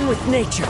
One with nature.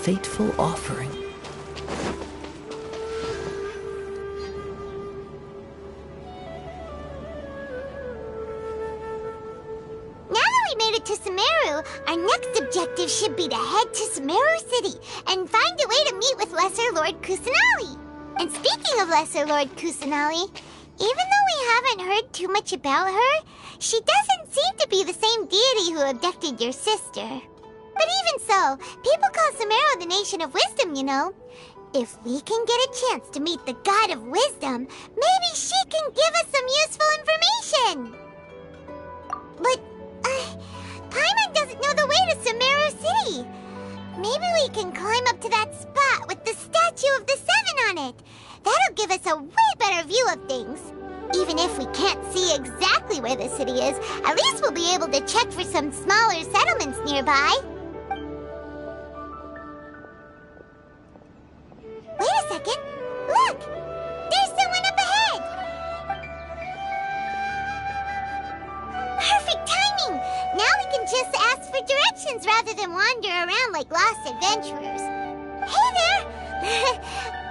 Fateful offering. Now that we made it to Sumeru, our next objective should be to head to Sumeru City and find a way to meet with Lesser Lord Kusanali. And speaking of Lesser Lord Kusanali, even though we haven't heard too much about her, she doesn't seem to be the same deity who abducted your sister. But even so, people call Sumeru the Nation of Wisdom, you know. If we can get a chance to meet the God of Wisdom, maybe she can give us some useful information. But, Paimon doesn't know the way to Sumeru City. Maybe we can climb up to that spot with the statue of the Seven on it. That'll give us a way better view of things. Even if we can't see exactly where the city is, at least we'll be able to check for some smaller settlements nearby. Wait a second. Look! There's someone up ahead! Perfect timing! Now we can just ask for directions rather than wander around like lost adventurers. Hey there!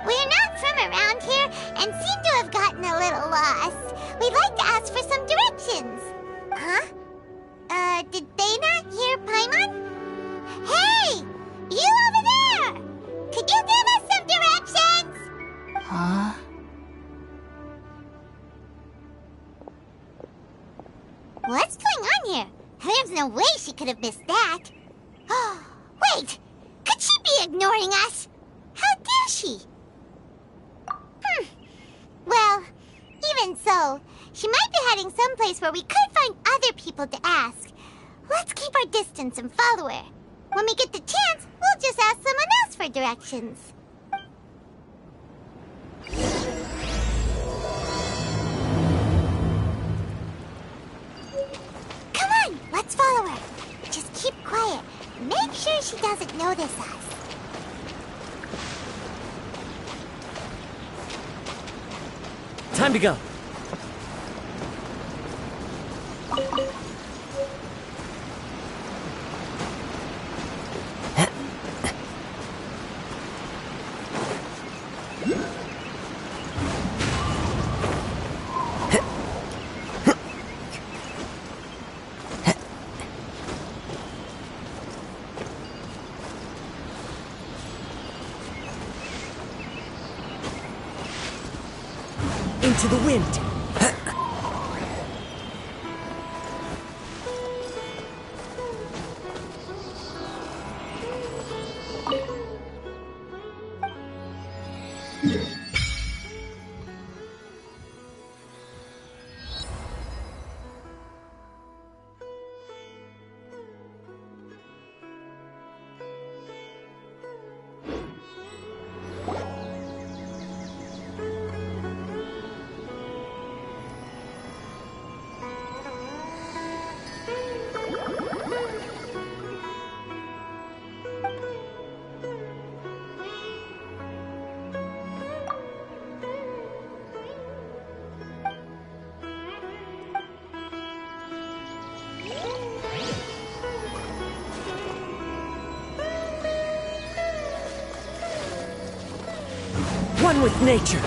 We're not from around here and seem to have gotten a little lost. We'd like to ask for some directions. Huh? Did they not hear Paimon? Hey! You over there! Could you give us some directions? Huh? What's going on here? There's no way she could have missed that. Wait! Could she be ignoring us? How dare she? Well, even so, she might be heading someplace where we could find other people to ask. Let's keep our distance and follow her. When we get the chance, we'll just ask someone else for directions. Come on, let's follow her. Just keep quiet. Make sure she doesn't notice us. Time to go. Into the wind. One with nature.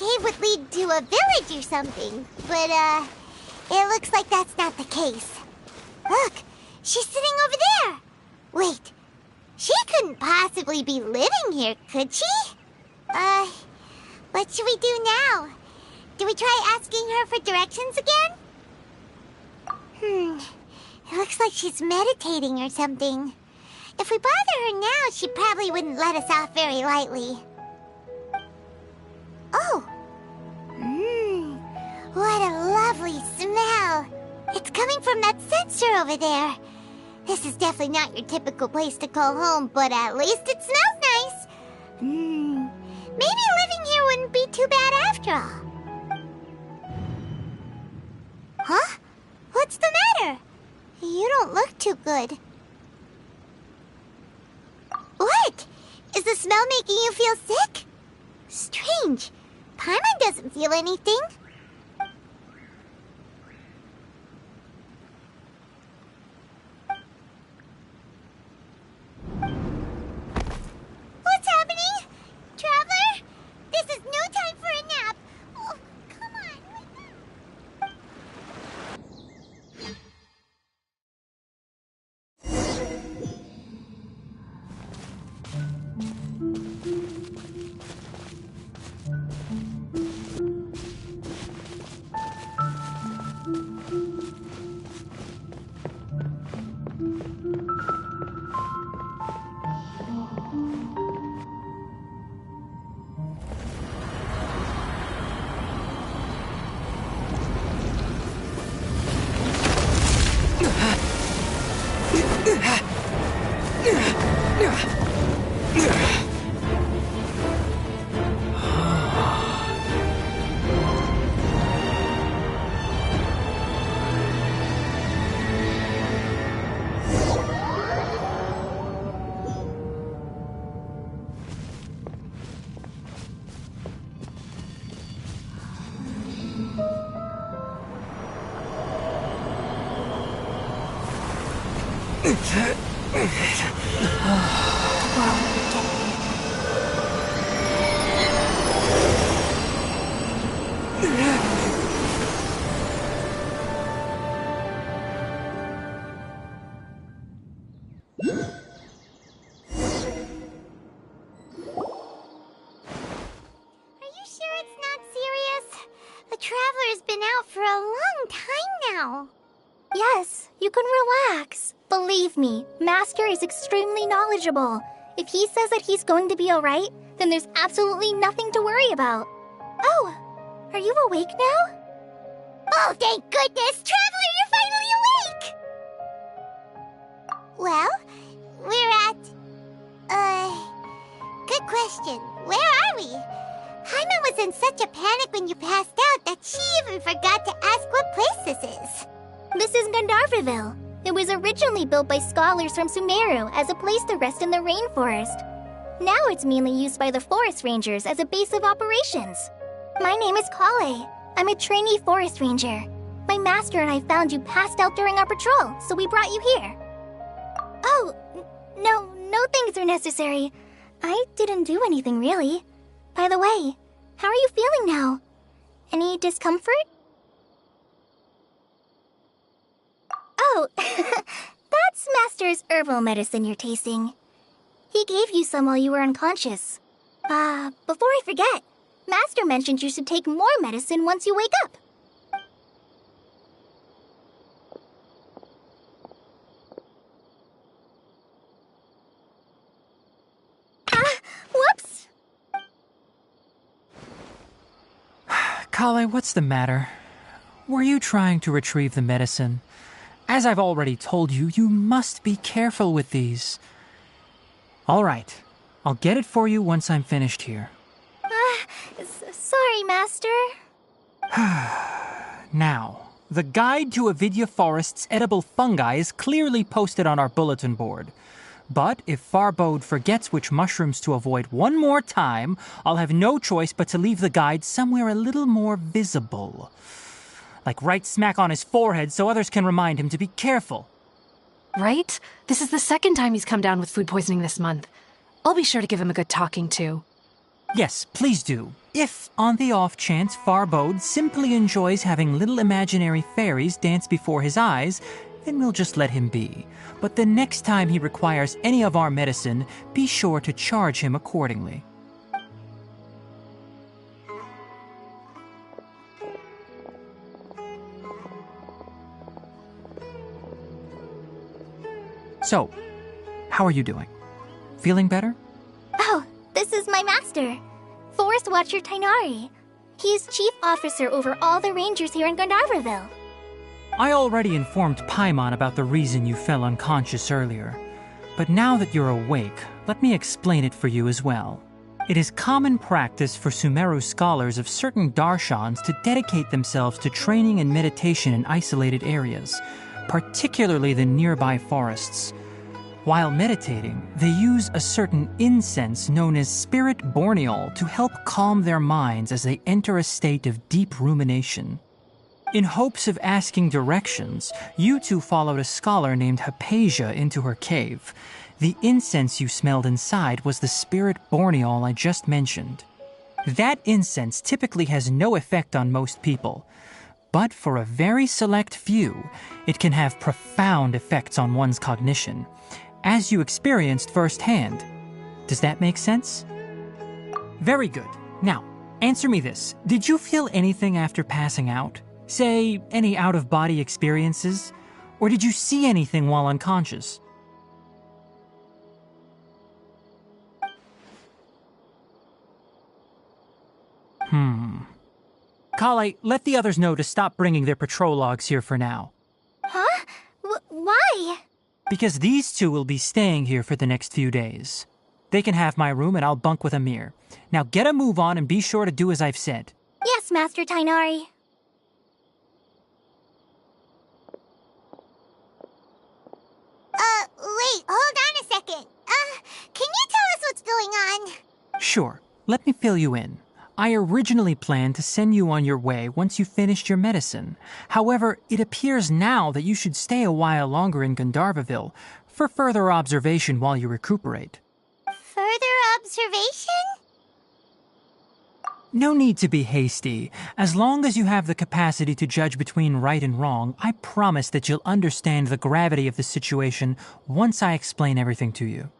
cave would lead to a village or something. But, it looks like that's not the case. Look, she's sitting over there. Wait, she couldn't possibly be living here, could she? What should we do now? Do we try asking her for directions again? It looks like she's meditating or something. If we bother her now, she probably wouldn't let us off very lightly. Oh! What a lovely smell! It's coming from that sensor over there. This is definitely not your typical place to call home, but at least it smells nice. Maybe living here wouldn't be too bad after all. Huh? What's the matter? You don't look too good. What? Is the smell making you feel sick? Strange. Paimon doesn't feel anything. What's happening? Traveler? This is no time for a nap. Oh, come on, wake up. Traveler's been out for a long time now. Yes, you can relax. Believe me, Master is extremely knowledgeable. If he says that he's going to be alright, then there's absolutely nothing to worry about. Oh, are you awake now? Oh, thank goodness! Traveler, you're finally awake! Well, we're at... good question. Where are we? Paimon was in such a panic when you passed out that she even forgot to ask what place this is. This is Gandharvaville. It was originally built by scholars from Sumeru as a place to rest in the rainforest. Now it's mainly used by the forest rangers as a base of operations. My name is Kale. I'm a trainee forest ranger. My master and I found you passed out during our patrol, so we brought you here. Oh, no things are necessary. I didn't do anything really. By the way, how are you feeling now? Any discomfort? Oh, that's Master's herbal medicine you're tasting. He gave you some while you were unconscious. Before I forget, Master mentioned you should take more medicine once you wake up. Whoops! Kale, what's the matter? Were you trying to retrieve the medicine? As I've already told you, you must be careful with these. All right, I'll get it for you once I'm finished here. Sorry, Master. Now, the guide to Avidya Forest's edible fungi is clearly posted on our bulletin board. But if Farbode forgets which mushrooms to avoid one more time, I'll have no choice but to leave the guide somewhere a little more visible. Like right smack on his forehead so others can remind him to be careful. Right? This is the second time he's come down with food poisoning this month. I'll be sure to give him a good talking to. Yes, please do. If, on the off chance, Farbode simply enjoys having little imaginary fairies dance before his eyes, then we'll just let him be. But the next time he requires any of our medicine, be sure to charge him accordingly. So, how are you doing? Feeling better? Oh, this is my master, Forest Watcher Tainari. He is chief officer over all the rangers here in Gandharvaville. I already informed Paimon about the reason you fell unconscious earlier. But now that you're awake, let me explain it for you as well. It is common practice for Sumeru scholars of certain darshans to dedicate themselves to training and meditation in isolated areas, particularly the nearby forests. While meditating, they use a certain incense known as spirit borneol to help calm their minds as they enter a state of deep rumination. In hopes of asking directions, you two followed a scholar named Hypatia into her cave. The incense you smelled inside was the spirit borneol I just mentioned. That incense typically has no effect on most people, but for a very select few, it can have profound effects on one's cognition, as you experienced firsthand. Does that make sense? Very good. Now, answer me this. Did you feel anything after passing out? Say, any out-of-body experiences? Or did you see anything while unconscious? Kale, let the others know to stop bringing their patrol logs here for now. Huh? Why? Because these two will be staying here for the next few days. They can have my room and I'll bunk with Amir. Now get a move on and be sure to do as I've said. Yes, Master Tainari. Wait, hold on a second. Can you tell us what's going on? Sure, let me fill you in. I originally planned to send you on your way once you finished your medicine. However, it appears now that you should stay a while longer in Gandharvaville for further observation while you recuperate. Further observation? No need to be hasty. As long as you have the capacity to judge between right and wrong, I promise that you'll understand the gravity of the situation once I explain everything to you.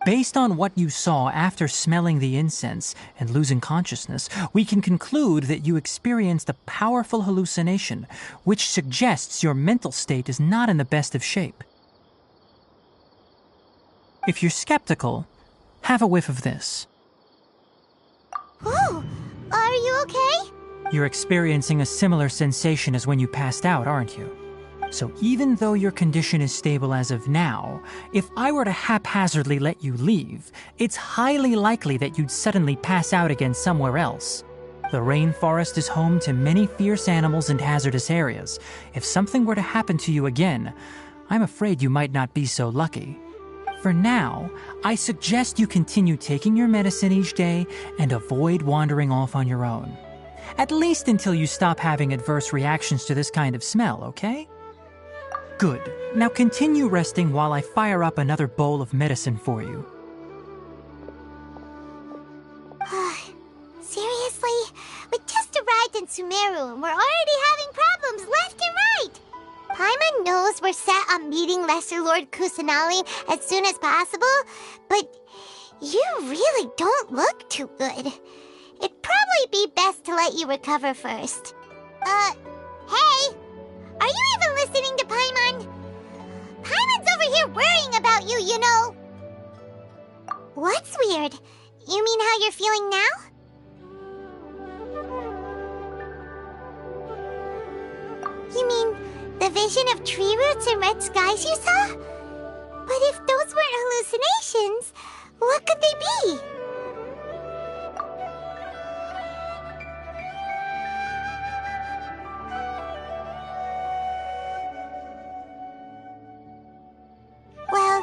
Based on what you saw after smelling the incense and losing consciousness, we can conclude that you experienced a powerful hallucination, which suggests your mental state is not in the best of shape. If you're skeptical, have a whiff of this. Whoa, are you okay? You're experiencing a similar sensation as when you passed out, aren't you? So even though your condition is stable as of now, if I were to haphazardly let you leave, it's highly likely that you'd suddenly pass out again somewhere else. The rainforest is home to many fierce animals and hazardous areas. If something were to happen to you again, I'm afraid you might not be so lucky. For now, I suggest you continue taking your medicine each day and avoid wandering off on your own. At least until you stop having adverse reactions to this kind of smell, okay? Good. Now continue resting while I fire up another bowl of medicine for you. Seriously? We just arrived in Sumeru and we're already having problems left and right! Paimon knows we're set on meeting Lesser Lord Kusanali as soon as possible, but you really don't look too good. It'd probably be best to let you recover first. Hey! Are you even listening to Paimon? Paimon's over here worrying about you, you know! What's weird? You mean how you're feeling now? You mean the vision of tree roots and red skies you saw? But if those weren't hallucinations, what could they be? Well,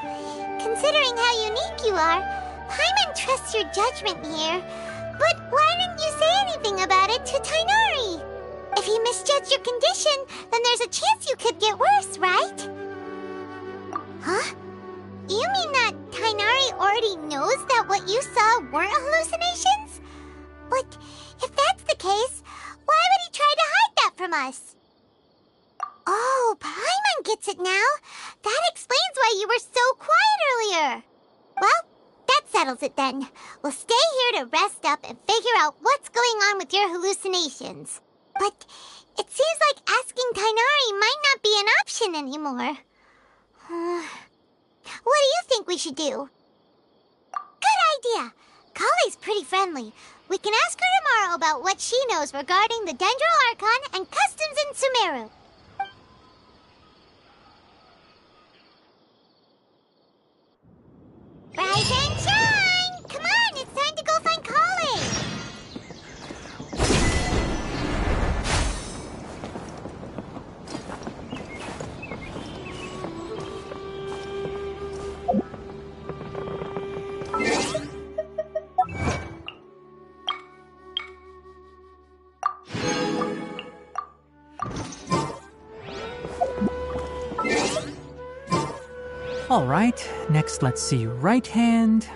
considering how unique you are, Paimon trusts your judgment here. But why didn't you say anything about it to Tainari? If you misjudge your condition, then there's a chance you could get worse, right? Huh? You mean that Tainari already knows that what you saw weren't hallucinations? But case, why would he try to hide that from us? Oh, Paimon gets it now. That explains why you were so quiet earlier. Well, that settles it then. We'll stay here to rest up and figure out what's going on with your hallucinations. But it seems like asking Tainari might not be an option anymore. What do you think we should do? Good idea. Kale's pretty friendly. We can ask her tomorrow about what she knows regarding the Dendro Archon and customs in Sumeru. Rise and shine! Come on, it's time to go find Kale! All right, next let's see right hand.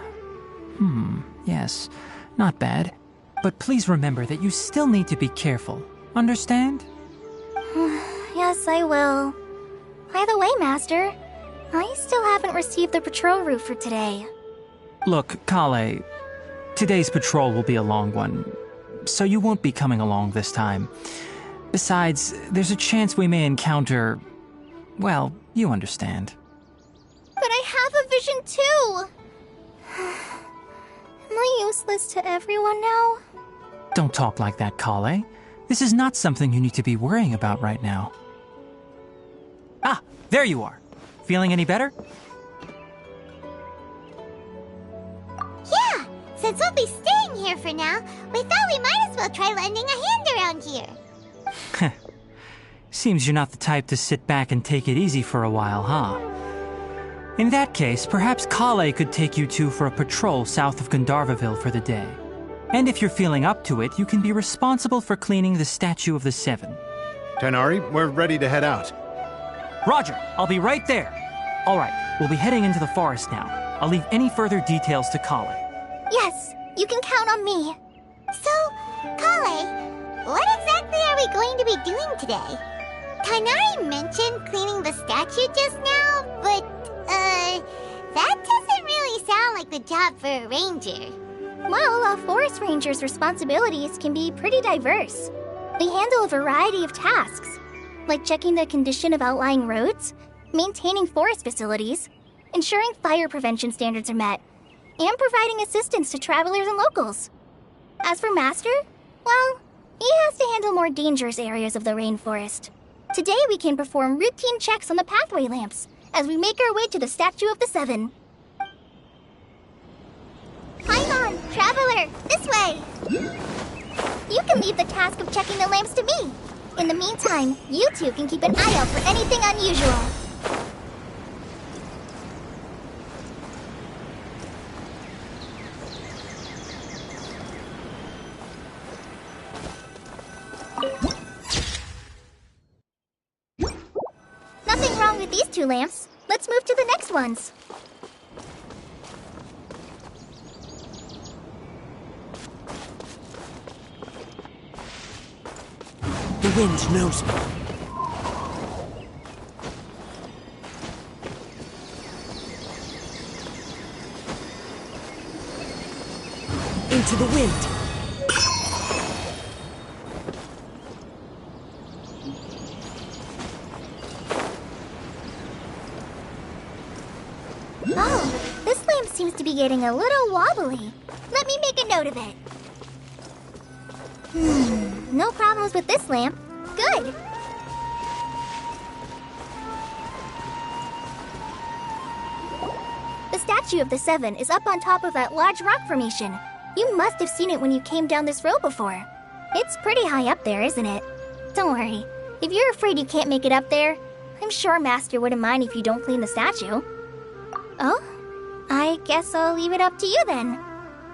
Yes, not bad. But please remember that you still need to be careful. Understand? Yes, I will. By the way, Master, I still haven't received the patrol route for today. Look, Kale, today's patrol will be a long one, so you won't be coming along this time. Besides, there's a chance we may encounter... well, you understand. But I have a vision too! Am I useless to everyone now? Don't talk like that, Kale. This is not something you need to be worrying about right now. Ah, there you are. Feeling any better? Yeah, since we'll be staying here for now, we thought we might as well try lending a hand around here. Seems you're not the type to sit back and take it easy for a while, huh? In that case, perhaps Kale could take you two for a patrol south of Gandharvaville for the day. And if you're feeling up to it, you can be responsible for cleaning the Statue of the Seven. Tainari, we're ready to head out. Roger, I'll be right there. All right, we'll be heading into the forest now. I'll leave any further details to Kale. Yes, you can count on me. So, Kale, what exactly are we going to be doing today? Tainari mentioned cleaning the statue just now, but, that doesn't really sound like the job for a ranger. Well, a forest ranger's responsibilities can be pretty diverse. They handle a variety of tasks, like checking the condition of outlying roads, maintaining forest facilities, ensuring fire prevention standards are met, and providing assistance to travelers and locals. As for Master, well, he has to handle more dangerous areas of the rainforest. Today we can perform routine checks on the pathway lamps as we make our way to the Statue of the Seven. Paimon, traveler, this way! You can leave the task of checking the lamps to me. In the meantime, you two can keep an eye out for anything unusual. Nothing wrong with these two lamps. Let's move to the next ones. The wind knows me. Into the wind. Oh, this lamp seems to be getting a little wobbly. Let me make a note of it. No problems with this lamp. Good. The Statue of the Seven is up on top of that large rock formation. You must have seen it when you came down this road before. It's pretty high up there, isn't it? Don't worry. If you're afraid you can't make it up there, I'm sure Master wouldn't mind if you don't clean the statue. Oh? I guess I'll leave it up to you then.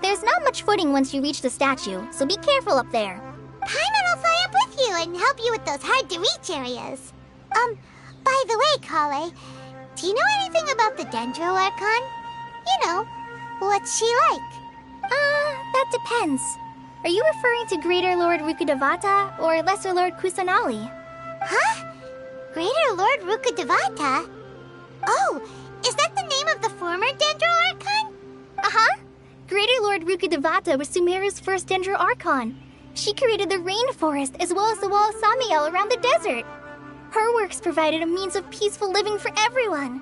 There's not much footing once you reach the statue, so be careful up there. Paimon will fly up with you and help you with those hard-to-reach areas. By the way, Kale, do you know anything about the Dendro Archon? You know, what's she like? That depends. Are you referring to Greater Lord Rukkhadevata or Lesser Lord Kusanali? Huh? Greater Lord Rukkhadevata? Oh, is that the name of the former Dendro Archon? Uh-huh. Greater Lord Rukkhadevata was Sumeru's first Dendro Archon. She created the rainforest as well as the wall of Samiel around the desert. Her works provided a means of peaceful living for everyone.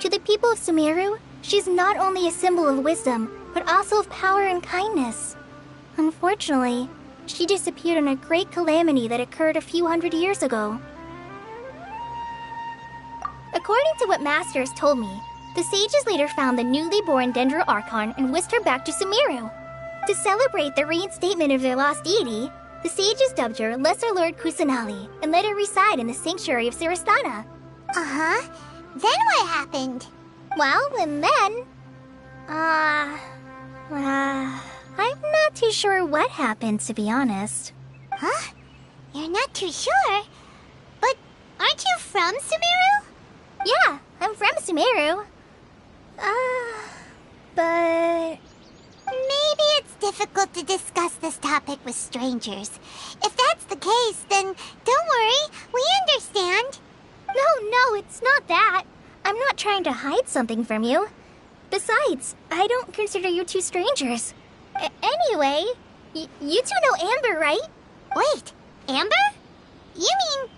To the people of Sumeru, she's not only a symbol of wisdom, but also of power and kindness. Unfortunately, she disappeared in a great calamity that occurred a few hundred years ago. According to what Masters told me, the sages later found the newly born Dendro Archon and whisked her back to Sumeru. To celebrate the reinstatement of their lost deity, the sages dubbed her Lesser Lord Kusanali and let her reside in the sanctuary of Siristana. Uh-huh. Then what happened? Well, and then... I'm not too sure what happened, to be honest. Huh? You're not too sure? But aren't you from Sumeru? Yeah, I'm from Sumeru. But... Maybe it's difficult to discuss this topic with strangers. If that's the case, then don't worry, we understand. No, it's not that. I'm not trying to hide something from you. Besides, I don't consider you two strangers. Anyway, you two know Amber, right? Wait, Amber? You mean...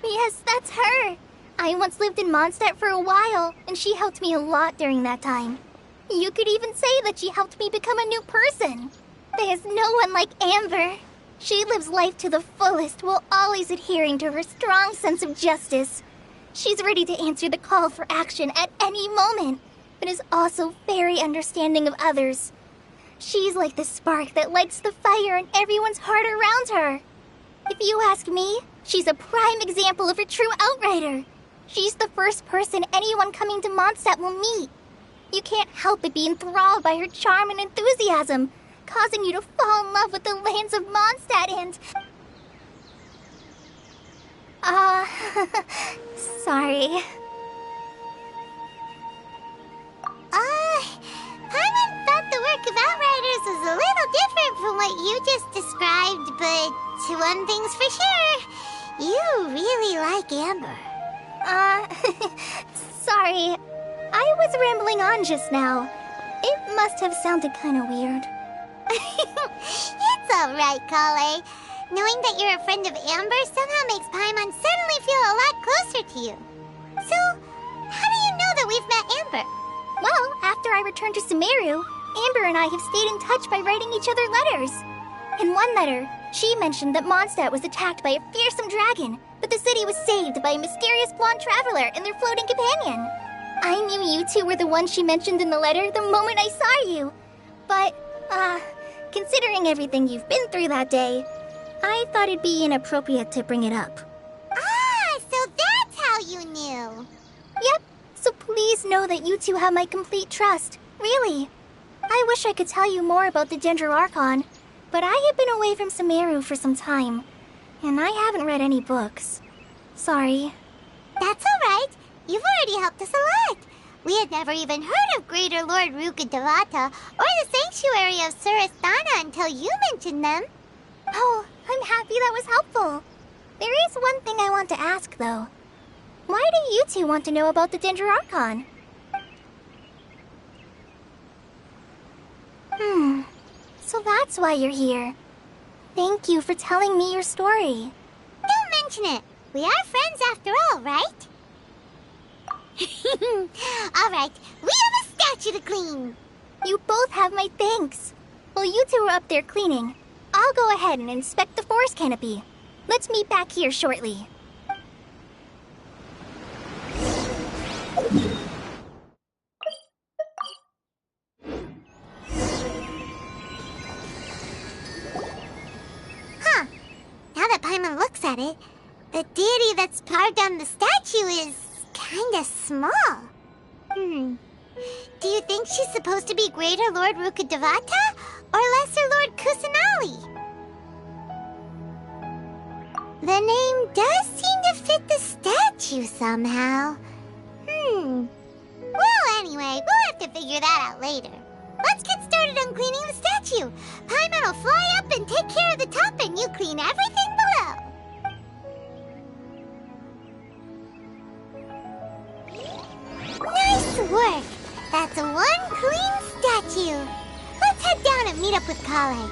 Yes, that's her. I once lived in Mondstadt for a while, and she helped me a lot during that time. You could even say that she helped me become a new person. There's no one like Amber. She lives life to the fullest while always adhering to her strong sense of justice. She's ready to answer the call for action at any moment, but is also very understanding of others. She's like the spark that lights the fire in everyone's heart around her. If you ask me, she's a prime example of a true outrider. She's the first person anyone coming to Mondstadt will meet. You can't help but be enthralled by her charm and enthusiasm, causing you to fall in love with the lands of Mondstadt and... sorry. Paimon thought the work of Outriders was a little different from what you just described, but one thing's for sure, you really like Amber. Sorry. I was rambling on just now. It must have sounded kind of weird. It's alright, Kale. Knowing that you're a friend of Amber somehow makes Paimon suddenly feel a lot closer to you. So, how do you know that we've met Amber? Well, after I returned to Sumeru, Amber and I have stayed in touch by writing each other letters. In one letter, she mentioned that Mondstadt was attacked by a fearsome dragon, but the city was saved by a mysterious blonde traveler and their floating companion. I knew you two were the ones she mentioned in the letter the moment I saw you. But, considering everything you've been through that day, I thought it'd be inappropriate to bring it up. Ah, so that's how you knew. Yep, so please know that you two have my complete trust, really. I wish I could tell you more about the Dendro Archon, but I have been away from Sumeru for some time, and I haven't read any books. Sorry. That's alright. You've already helped us a lot. We had never even heard of Greater Lord Rukkhadevata or the Sanctuary of Surasthana until you mentioned them. Oh, I'm happy that was helpful. There is one thing I want to ask, though. Why do you two want to know about the Dendro Archon? So that's why you're here. Thank you for telling me your story. Don't mention it. We are friends after all, right? Alright, we have a statue to clean. You both have my thanks. While you two are up there cleaning, I'll go ahead and inspect the forest canopy. Let's meet back here shortly. Huh. Now that Paimon looks at it, the deity that's carved on the statue is kinda small. Do you think she's supposed to be Greater Lord Rukkhadevata or Lesser Lord Kusanali? The name does seem to fit the statue somehow. figure that out later. Let's get started on cleaning the statue. Paimon will fly up and take care of the top, and you clean everything below. Nice work! That's one clean statue. Let's head down and meet up with Kale.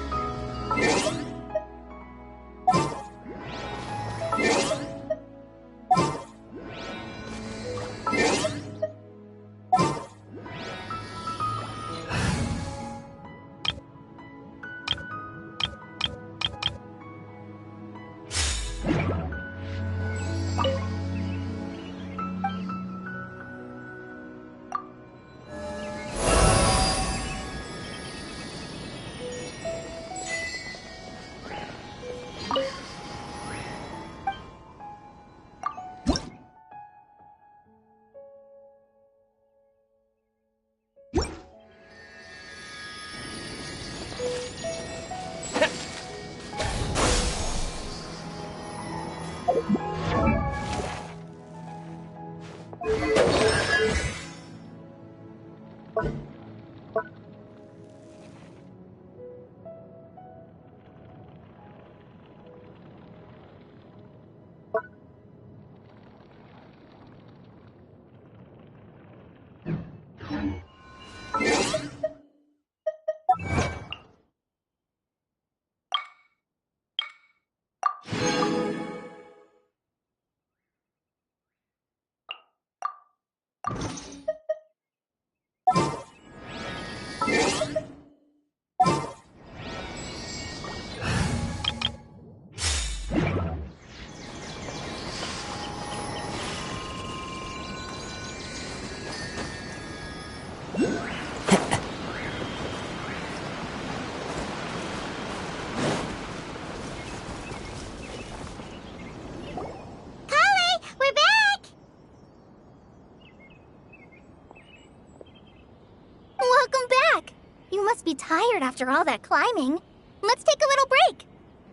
Be tired after all that climbing. Let's take a little break.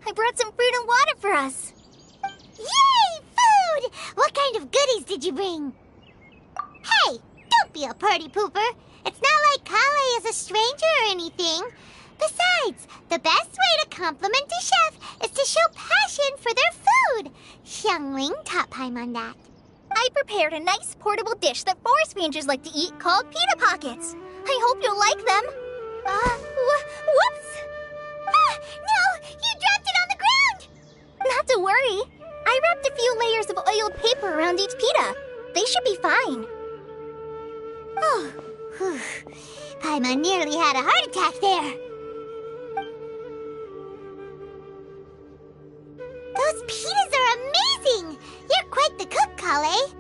I brought some fruit and water for us. Yay, food! What kind of goodies did you bring? Hey, don't be a party pooper. It's not like Kale is a stranger or anything. Besides, the best way to compliment a chef is to show passion for their food. Xiangling taught Paimon that. I prepared a nice portable dish that forest rangers like to eat called pita pockets. I hope you'll like them. Whoops! Ah, no! You dropped it on the ground! Not to worry. I wrapped a few layers of oiled paper around each pita. They should be fine. Oh, whew. Paimon nearly had a heart attack there. Those pitas are amazing! You're quite the cook, Kale.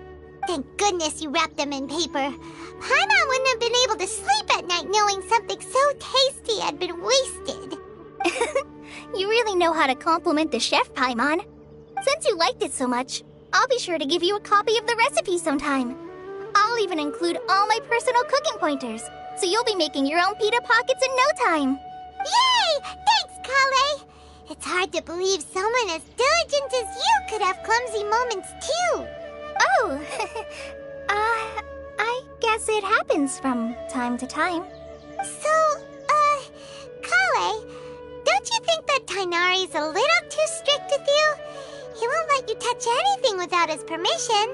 Thank goodness you wrapped them in paper. Paimon wouldn't have been able to sleep at night knowing something so tasty had been wasted. You really know how to compliment the chef, Paimon. Since you liked it so much, I'll be sure to give you a copy of the recipe sometime. I'll even include all my personal cooking pointers, so you'll be making your own pita pockets in no time. Yay! Thanks, Kale! It's hard to believe someone as diligent as you could have clumsy moments, too. Oh, I guess it happens from time to time. So, Kale, don't you think that Tighnari's a little too strict with you? He won't let you touch anything without his permission.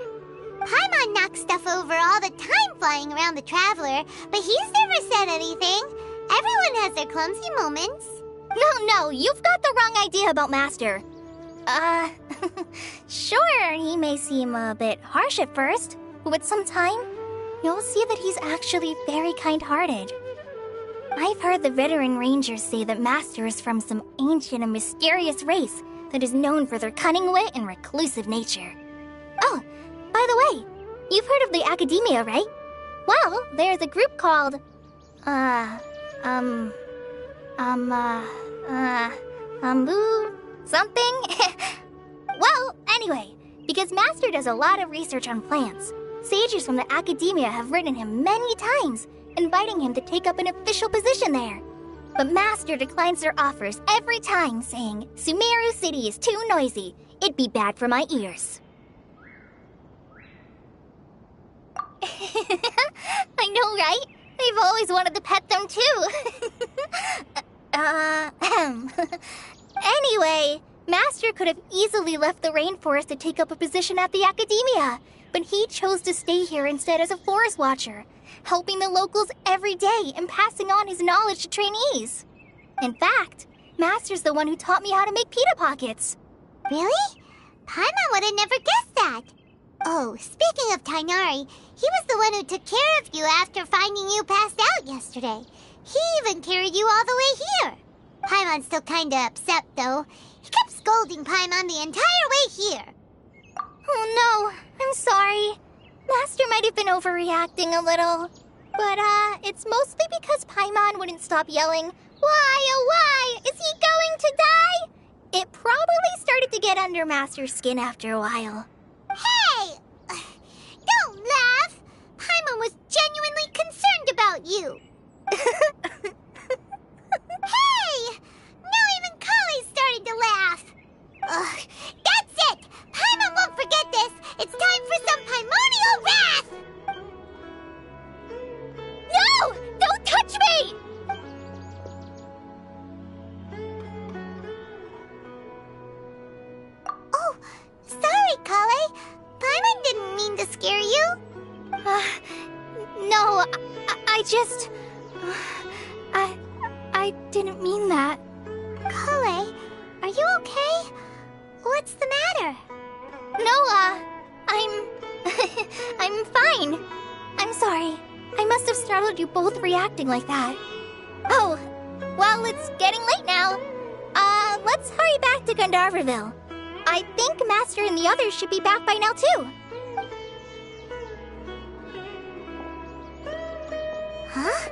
Paimon knocks stuff over all the time flying around the Traveler, but he's never said anything. Everyone has their clumsy moments. No, you've got the wrong idea about Master. Sure, he may seem a bit harsh at first, but with some time, you'll see that he's actually very kind-hearted. I've heard the veteran rangers say that Master is from some ancient and mysterious race that is known for their cunning wit and reclusive nature. Oh, by the way, you've heard of the Academia, right? Well, there's a group called, something? Well, anyway, because Master does a lot of research on plants, sages from the Academia have written him many times, inviting him to take up an official position there. But Master declines their offers every time, saying, Sumeru City is too noisy. It'd be bad for my ears. I know, right? I've always wanted to pet them too. Anyway, Master could have easily left the rainforest to take up a position at the academia, but he chose to stay here instead as a forest watcher, helping the locals every day and passing on his knowledge to trainees. In fact, Master's the one who taught me how to make pita pockets. Really? Paimon would have never guessed that. Oh, speaking of Tainari, he was the one who took care of you after finding you passed out yesterday. He even carried you all the way here. Paimon's still kinda upset, though. He kept scolding Paimon the entire way here. Oh no, I'm sorry. Master might have been overreacting a little. But, it's mostly because Paimon wouldn't stop yelling, "Why, oh why, is he going to die?" It probably started to get under Master's skin after a while. Hey! Don't laugh! Paimon was genuinely concerned about you. Hey! Now even Kali started to laugh. Ugh, that's it! Paimon won't forget this! It's time for some Paimonial wrath! No! Don't touch me! Oh, sorry, Kale. Paimon didn't mean to scare you. No, I just... I didn't mean that. Kale, are you okay? What's the matter? No, I'm... I'm fine. I'm sorry. I must have startled you both reacting like that. Oh, well, it's getting late now. Let's hurry back to Gandharville. I think Master and the others should be back by now, too. Huh?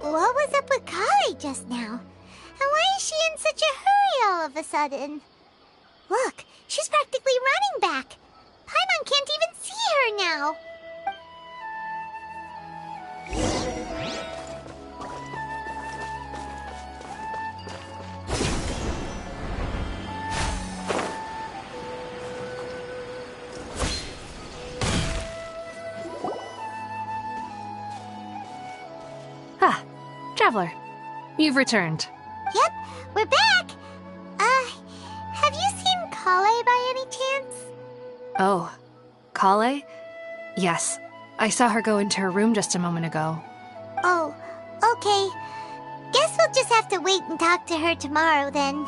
What was up with Kali just now? And why is she in such a hurry all of a sudden? Look, she's practically running back. Paimon can't even see her now. Ah, Traveler. You've returned. Yep, we're back. Have you seen Kale by any chance? Oh, Kale? Yes, I saw her go into her room just a moment ago. Oh, okay. Guess we'll just have to wait and talk to her tomorrow then.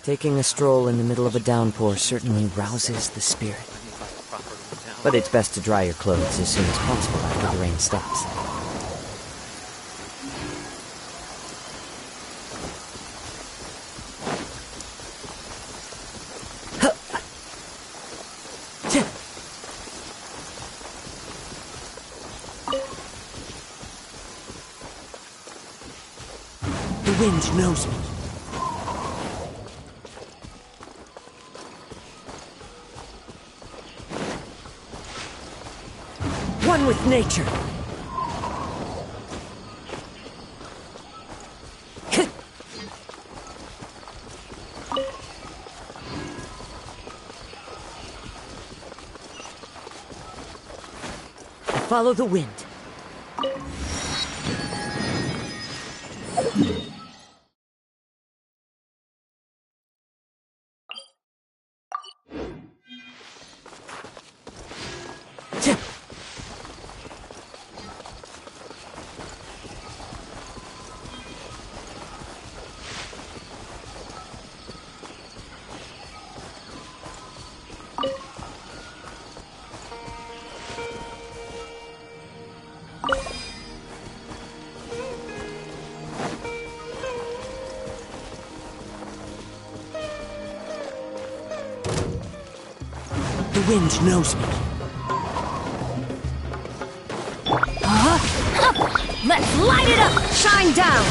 Taking a stroll in the middle of a downpour certainly rouses the spirit. But it's best to dry your clothes as soon as possible after the rain stops. The wind knows me. One with nature. I follow the wind. The wind knows me. Let's light it up! Shine down!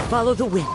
Follow the wind.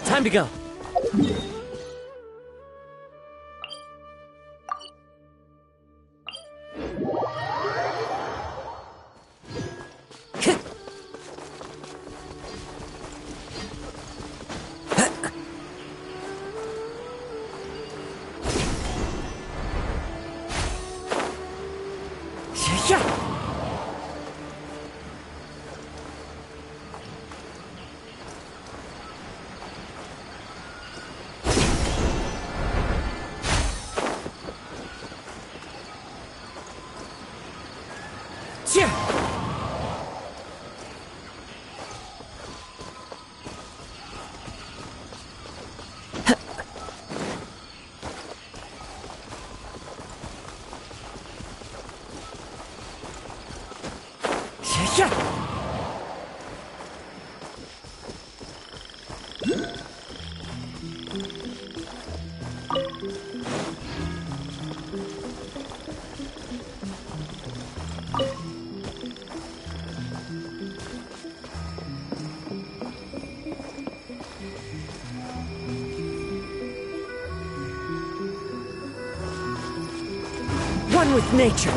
Time to go. One with nature.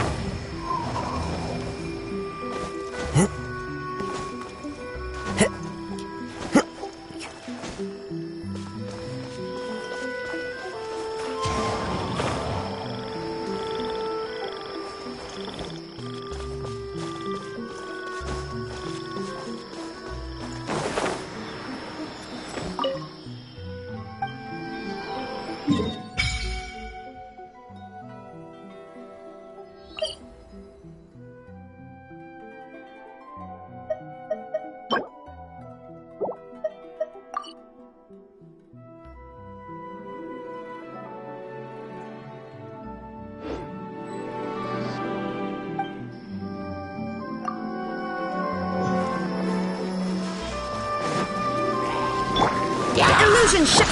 Illusion shot!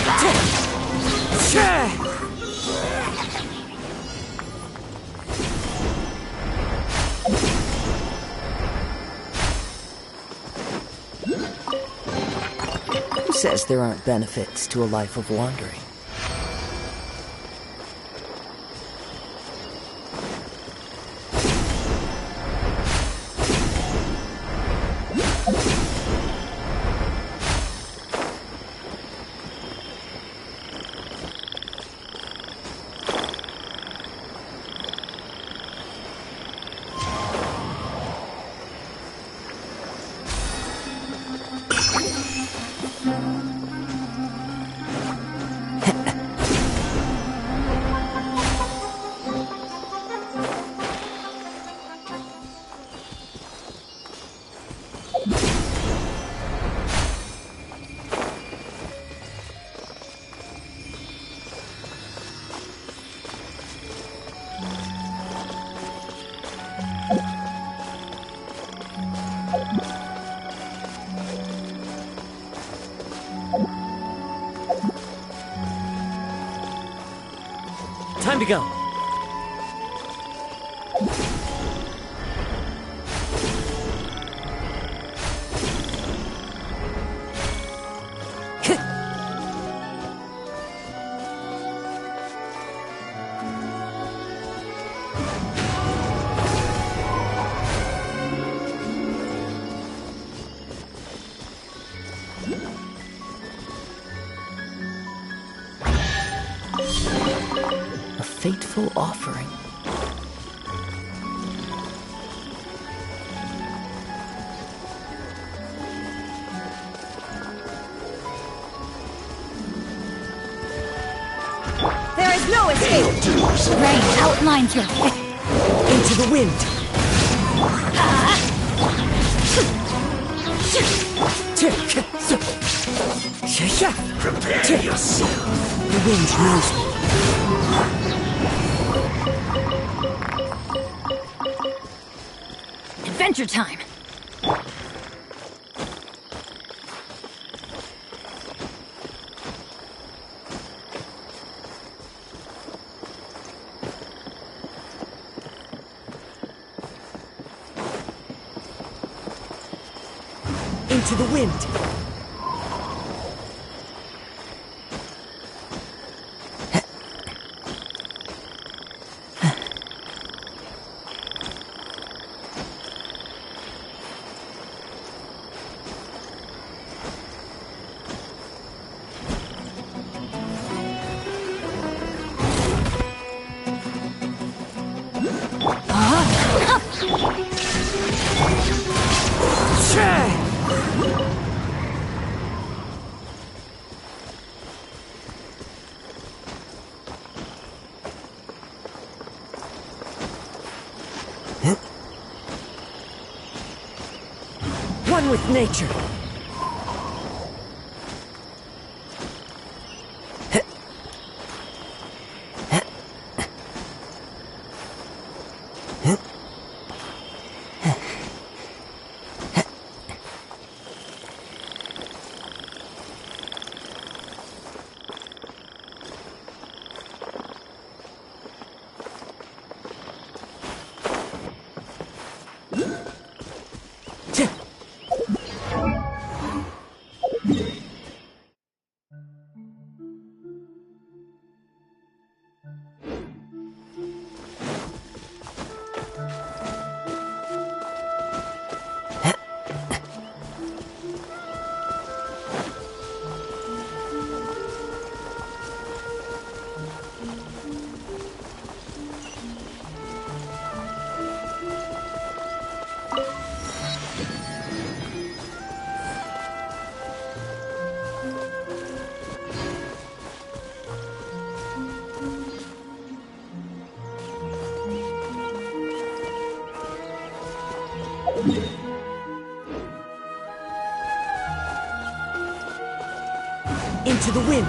Who says there aren't benefits to a life of wandering? Time to go. A fateful offering. There is no escape! Rain outlines your fate. Into the wind. Prepare yourself. The wind knows me. Adventure time! Into the wind. One with nature. Into the wind.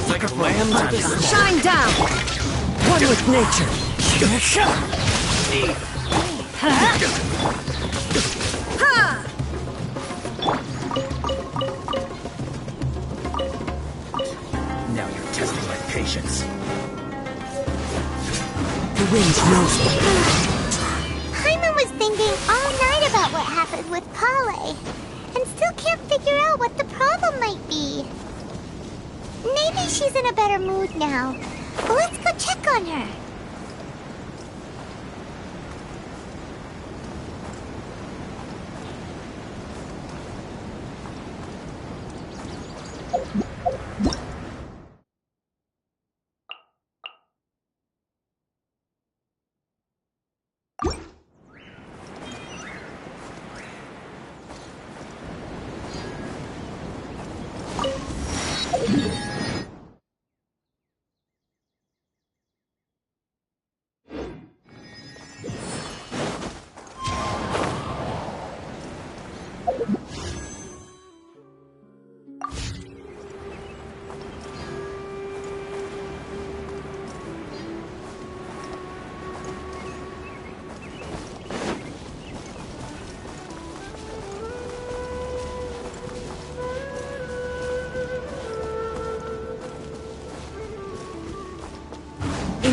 Like a lamb to the slaughter. Shine down! One with nature. Now you're testing my patience. The wind knows me. Paimon was thinking all night about what happened with Kale, and still can't figure out what the problem might be. Maybe she's in a better mood now. But let's go check on her.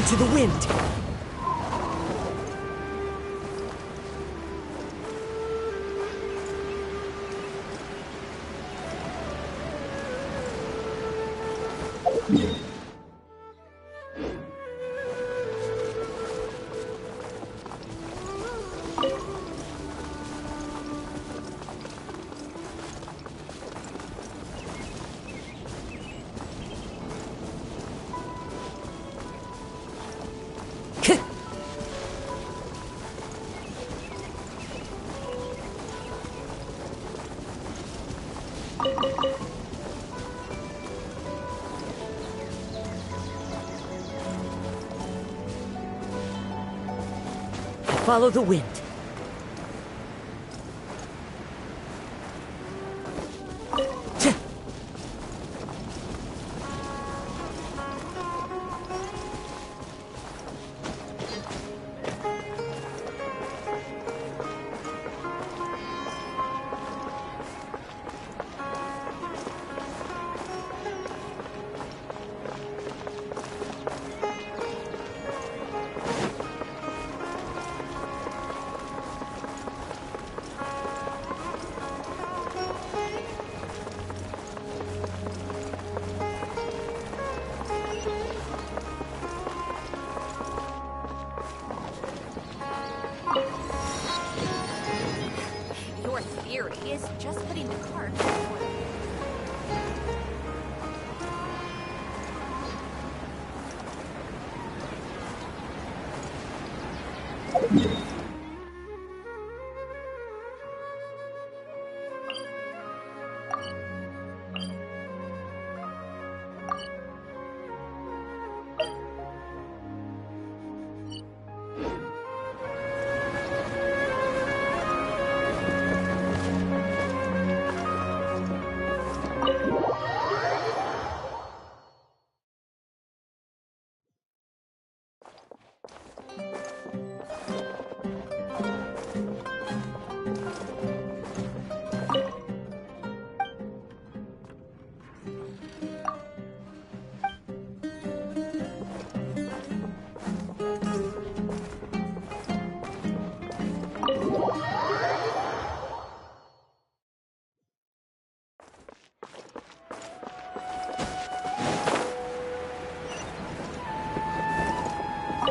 Into the wind! Follow the wind. Your theory is just putting the cart.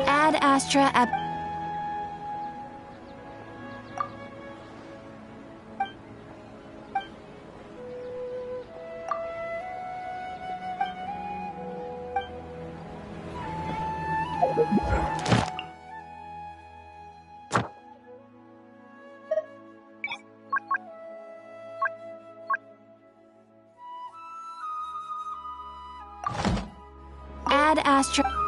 Ad Astra Ep. Ad Astra.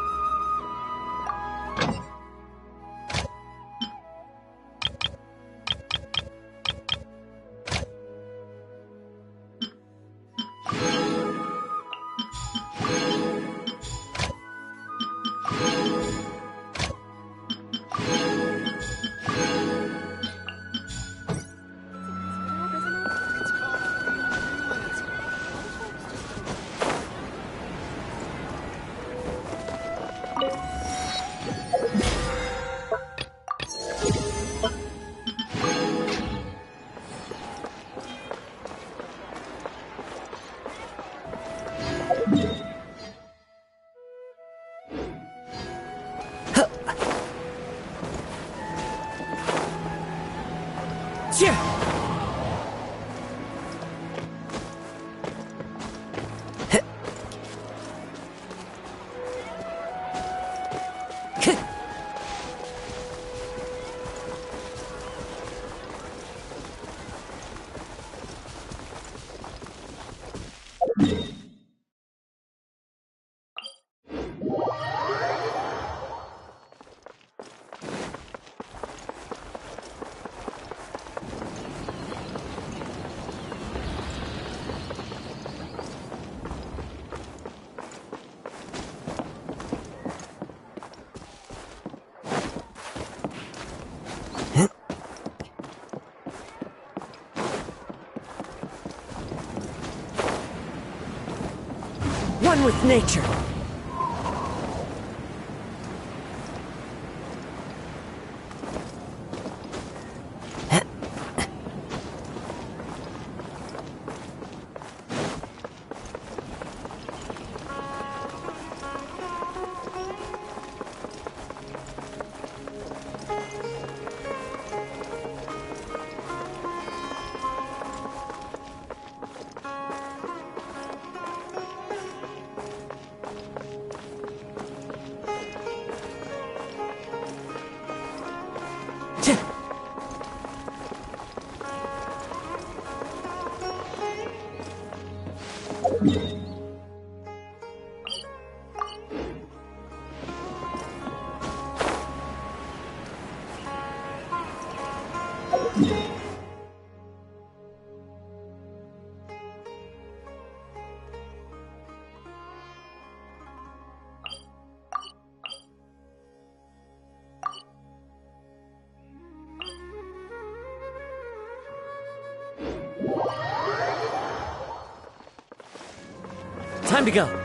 One with nature. Time to go.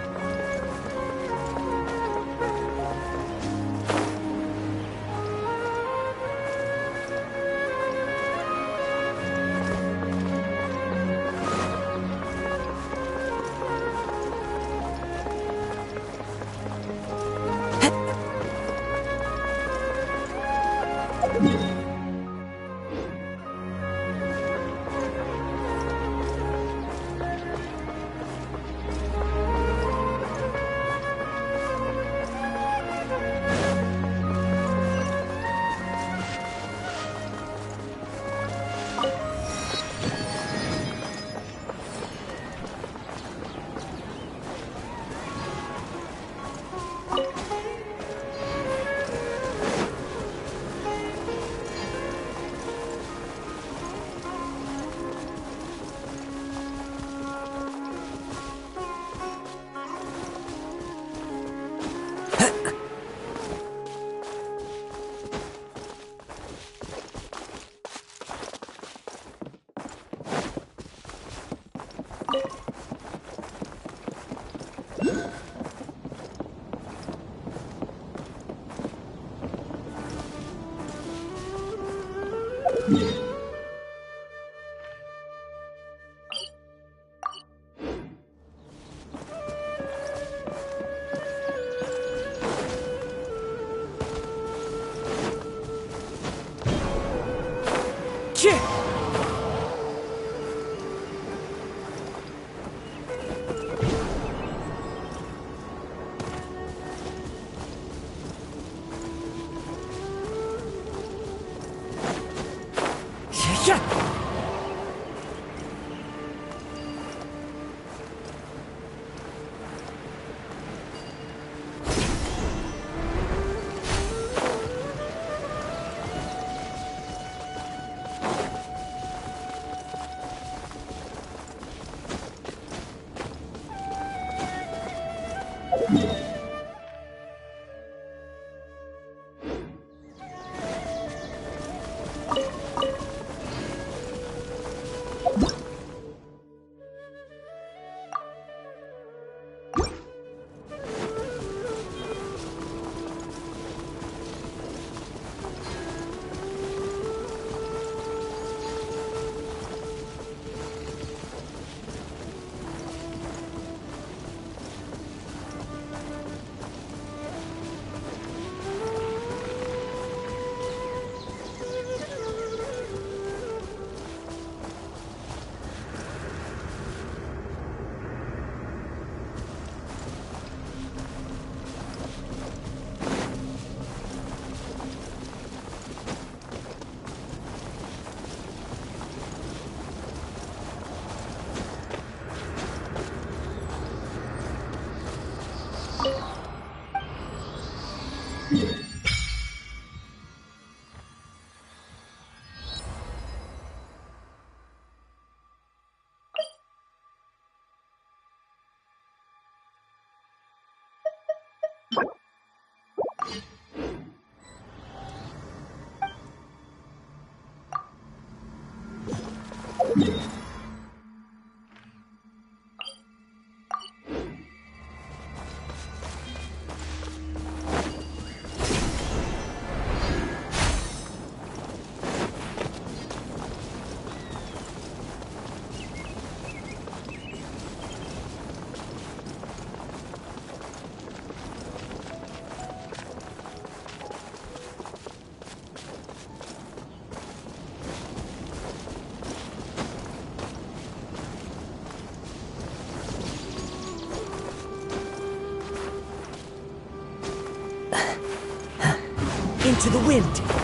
Into the wind.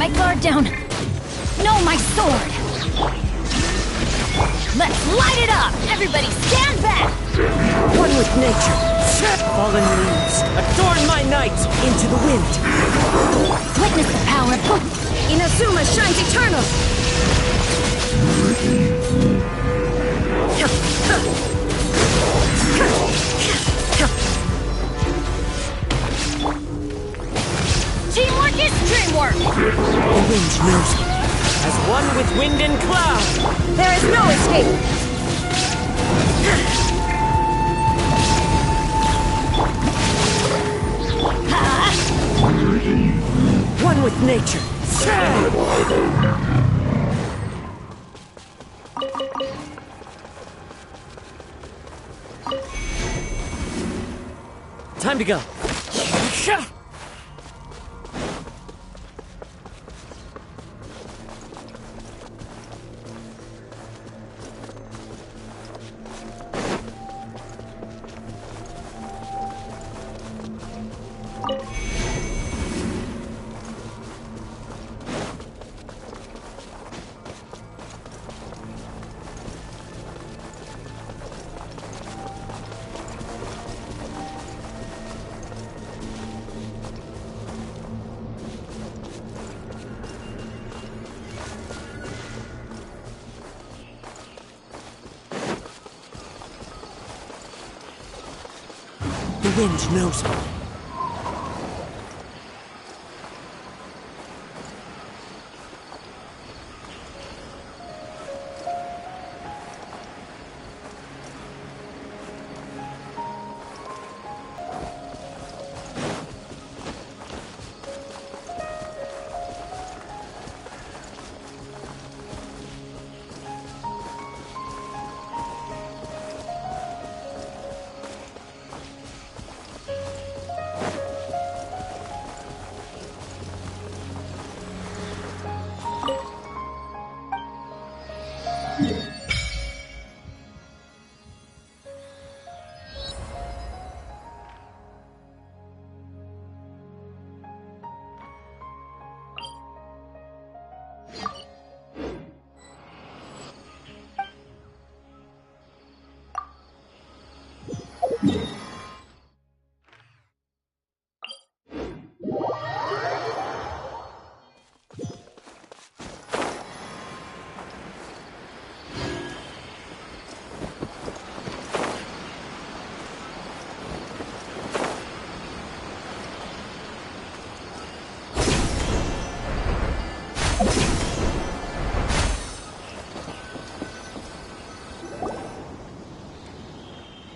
my guard down. No, my sword. Let's light it up! Everybody stand back! One with nature. Fallen leaves. Adorn my night into the wind. Witness the power. Inazuma shines eternal! Teamwork is dreamwork! The wind knows me. As one with wind and cloud. There is no escape! One with nature. Time to go. The wind knows me.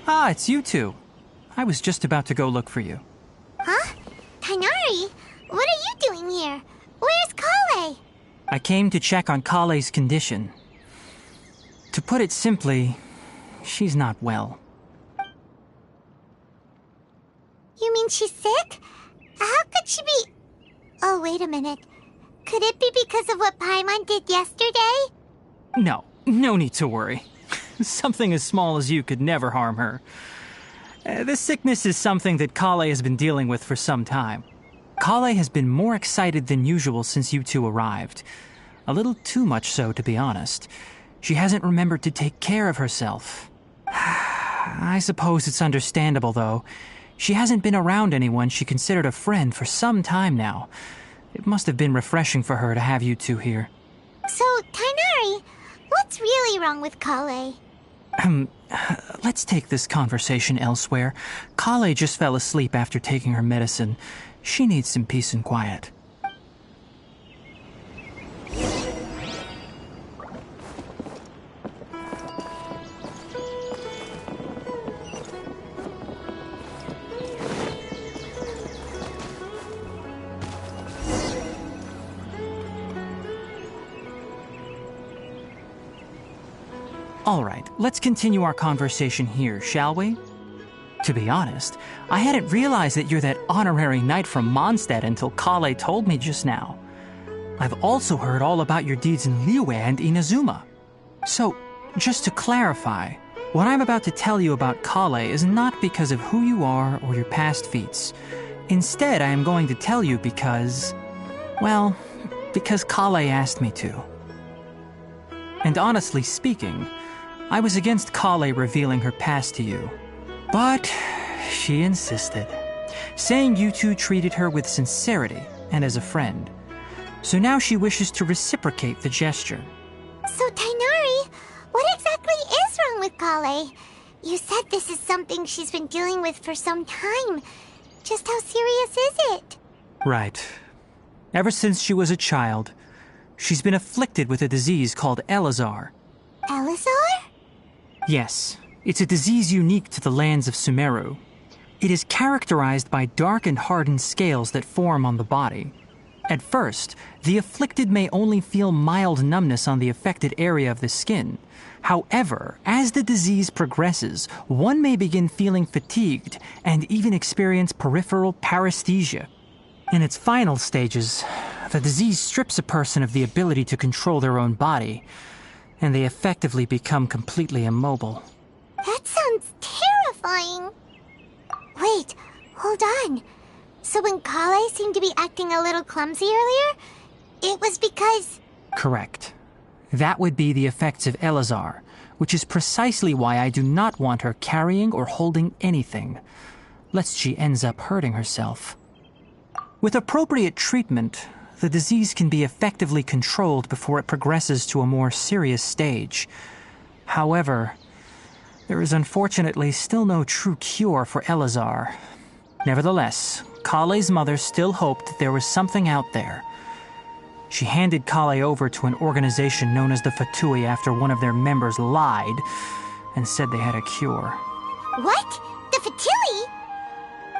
Ah, it's you two. I was just about to go look for you. Huh? Tighnari? What are you doing here? Where's Kale? I came to check on Kale's condition. To put it simply, she's not well. You mean she's sick? How could she be... Oh, wait a minute. Could it be because of what Paimon did yesterday? No need to worry. Something as small as you could never harm her. This sickness is something that Kale has been dealing with for some time. Kale has been more excited than usual since you two arrived. A little too much so, to be honest. She hasn't remembered to take care of herself. I suppose it's understandable, though. She hasn't been around anyone she considered a friend for some time now. It must have been refreshing for her to have you two here. So, Tighnari, what's really wrong with Kale? Let's take this conversation elsewhere. Kale just fell asleep after taking her medicine. She needs some peace and quiet. All right, let's continue our conversation here, shall we? To be honest, I hadn't realized that you're that honorary knight from Mondstadt until Kale told me just now. I've also heard all about your deeds in Liyue and Inazuma. So, just to clarify, what I'm about to tell you about Kale is not because of who you are or your past feats. Instead, I am going to tell you because, well, Because Kale asked me to. And honestly speaking, I was against Kale revealing her past to you. But she insisted, saying you two treated her with sincerity and as a friend. So now she wishes to reciprocate the gesture. So, Tainari, what exactly is wrong with Kale? You said this is something she's been dealing with for some time. Just how serious is it? Right. Ever since she was a child, she's been afflicted with a disease called Elazar. Elazar? Yes, it's a disease unique to the lands of Sumeru. It is characterized by dark and hardened scales that form on the body. At first, the afflicted may only feel mild numbness on the affected area of the skin. However, as the disease progresses, one may begin feeling fatigued and even experience peripheral paresthesia. In its final stages, the disease strips a person of the ability to control their own body, and they effectively become completely immobile. That sounds terrifying. Wait, hold on. So when Kale seemed to be acting a little clumsy earlier, it was because... Correct. That would be the effects of Elazar, which is precisely why I do not want her carrying or holding anything, lest she ends up hurting herself. With appropriate treatment, the disease can be effectively controlled before it progresses to a more serious stage. However, there is unfortunately still no true cure for Elazar. Nevertheless, Kale's mother still hoped that there was something out there. She handed Kale over to an organization known as the Fatui after one of their members lied and said they had a cure. What? The Fatui?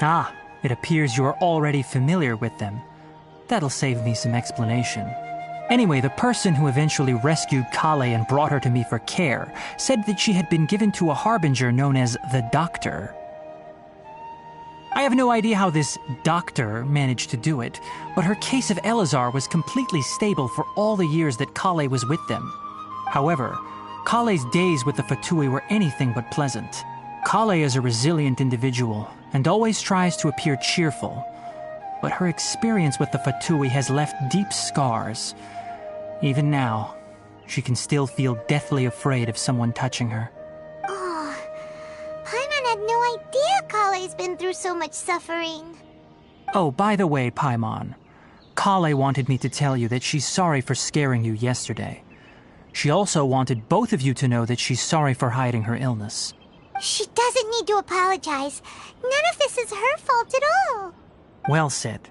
Ah, it appears you are already familiar with them. That'll save me some explanation. Anyway, the person who eventually rescued Kale and brought her to me for care said that she had been given to a harbinger known as the Doctor. I have no idea how this doctor managed to do it, but her case of Elazar was completely stable for all the years that Kale was with them. However, Kale's days with the Fatui were anything but pleasant. Kale is a resilient individual and always tries to appear cheerful, but her experience with the Fatui has left deep scars. Even now, she can still feel deathly afraid of someone touching her. Paimon had no idea Kale's been through so much suffering. Oh, by the way, Paimon, Kale wanted me to tell you that she's sorry for scaring you yesterday. She also wanted both of you to know that she's sorry for hiding her illness. She doesn't need to apologize. None of this is her fault at all. Well said.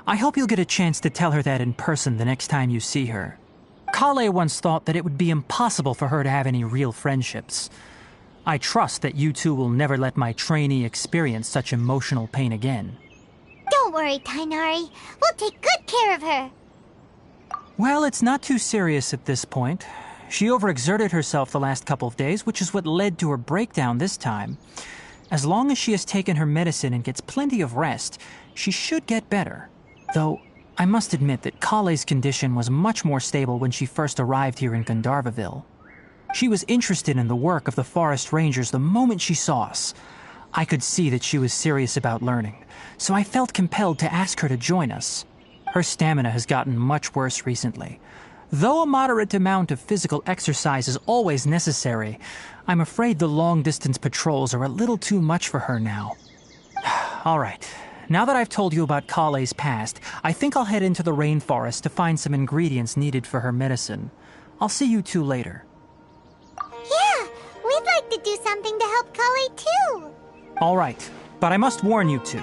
I hope you'll get a chance to tell her that in person the next time you see her. Kale once thought that it would be impossible for her to have any real friendships. I trust that you two will never let my trainee experience such emotional pain again. Don't worry, Tainari. We'll take good care of her. Well, it's not too serious at this point. She overexerted herself the last couple of days, which is what led to her breakdown this time. As long as she has taken her medicine and gets plenty of rest, she should get better. Though, I must admit that Kale's condition was much more stable when she first arrived here in Gandharvaville. She was interested in the work of the forest rangers the moment she saw us. I could see that she was serious about learning, so I felt compelled to ask her to join us. Her stamina has gotten much worse recently. Though a moderate amount of physical exercise is always necessary, I'm afraid the long-distance patrols are a little too much for her now. All right, now that I've told you about Kale's past, I think I'll head into the rainforest to find some ingredients needed for her medicine. I'll see you two later. Yeah, we'd like to do something to help Kale too. All right, but I must warn you two.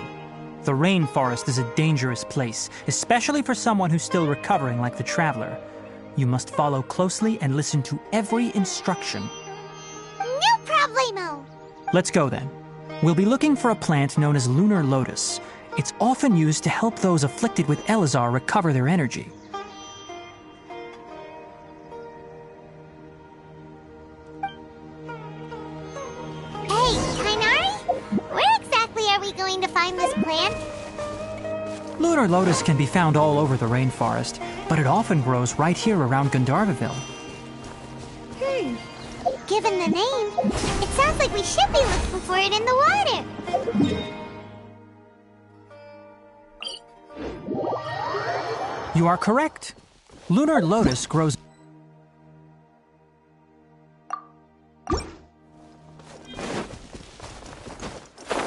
The rainforest is a dangerous place, especially for someone who's still recovering like the Traveler. You must follow closely and listen to every instruction. No problemo. Let's go then. We'll be looking for a plant known as lunar lotus. It's often used to help those afflicted with Elazar recover their energy. Hey, Tainari? Where exactly are we going to find this plant? Lunar lotus can be found all over the rainforest, but it often grows right here around Gandharvaville. Given the name, it sounds like we should be looking for it in the water. You are correct. Lunar lotus grows...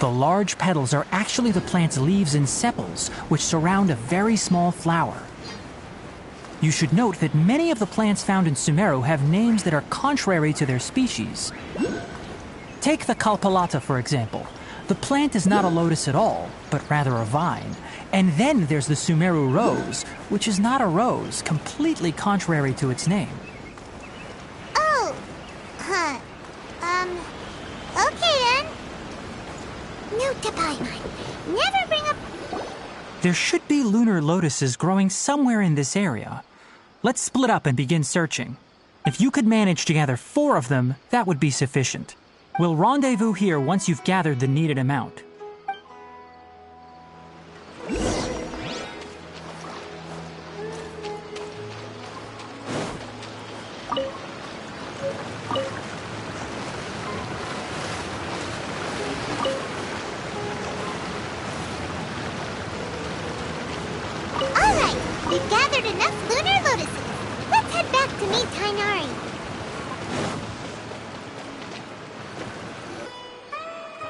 The large petals are actually the plant's leaves and sepals, which surround a very small flower. You should note that many of the plants found in Sumeru have names that are contrary to their species. Take the Kalpalata, for example. The plant is not a lotus at all, but rather a vine. And then there's the Sumeru rose, which is not a rose, completely contrary to its name. Oh, huh. Okay then. Note to Paimon. Never bring up... There should be lunar lotuses growing somewhere in this area. Let's split up and begin searching. If you could manage to gather 4 of them, that would be sufficient. We'll rendezvous here once you've gathered the needed amount. Alright, we've gathered enough lunar lotuses. Let's head back to meet Tainari.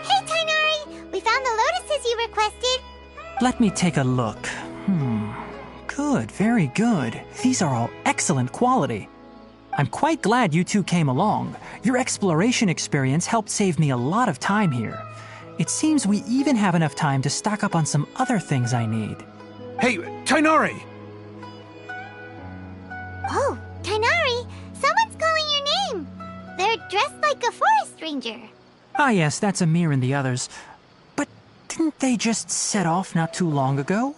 Hey, Tainari! We found the lotuses you requested. Let me take a look. Good, very good. These are all excellent quality. I'm quite glad you two came along. Your exploration experience helped save me a lot of time here. It seems we even have enough time to stock up on some other things I need. Hey, Tainari! Oh, Tainari! Someone's calling your name. They're dressed like a forest ranger. Ah yes, that's Amir and the others. But didn't they just set off not too long ago?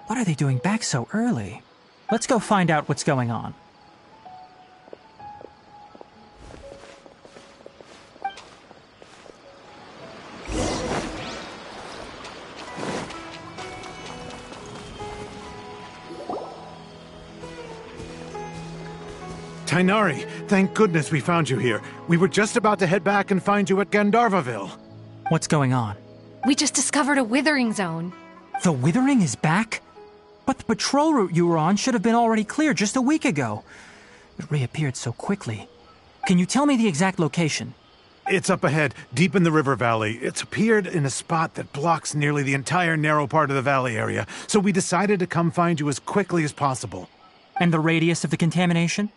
What are they doing back so early? Let's go find out what's going on. Tainari, thank goodness we found you here. We were just about to head back and find you at Gandharvaville. What's going on? We just discovered a withering zone. The withering is back? But the patrol route you were on should have been already clear just a week ago. It reappeared so quickly. Can you tell me the exact location? It's up ahead, deep in the river valley. It's appeared in a spot that blocks nearly the entire narrow part of the valley area, so we decided to come find you as quickly as possible. And the radius of the contamination?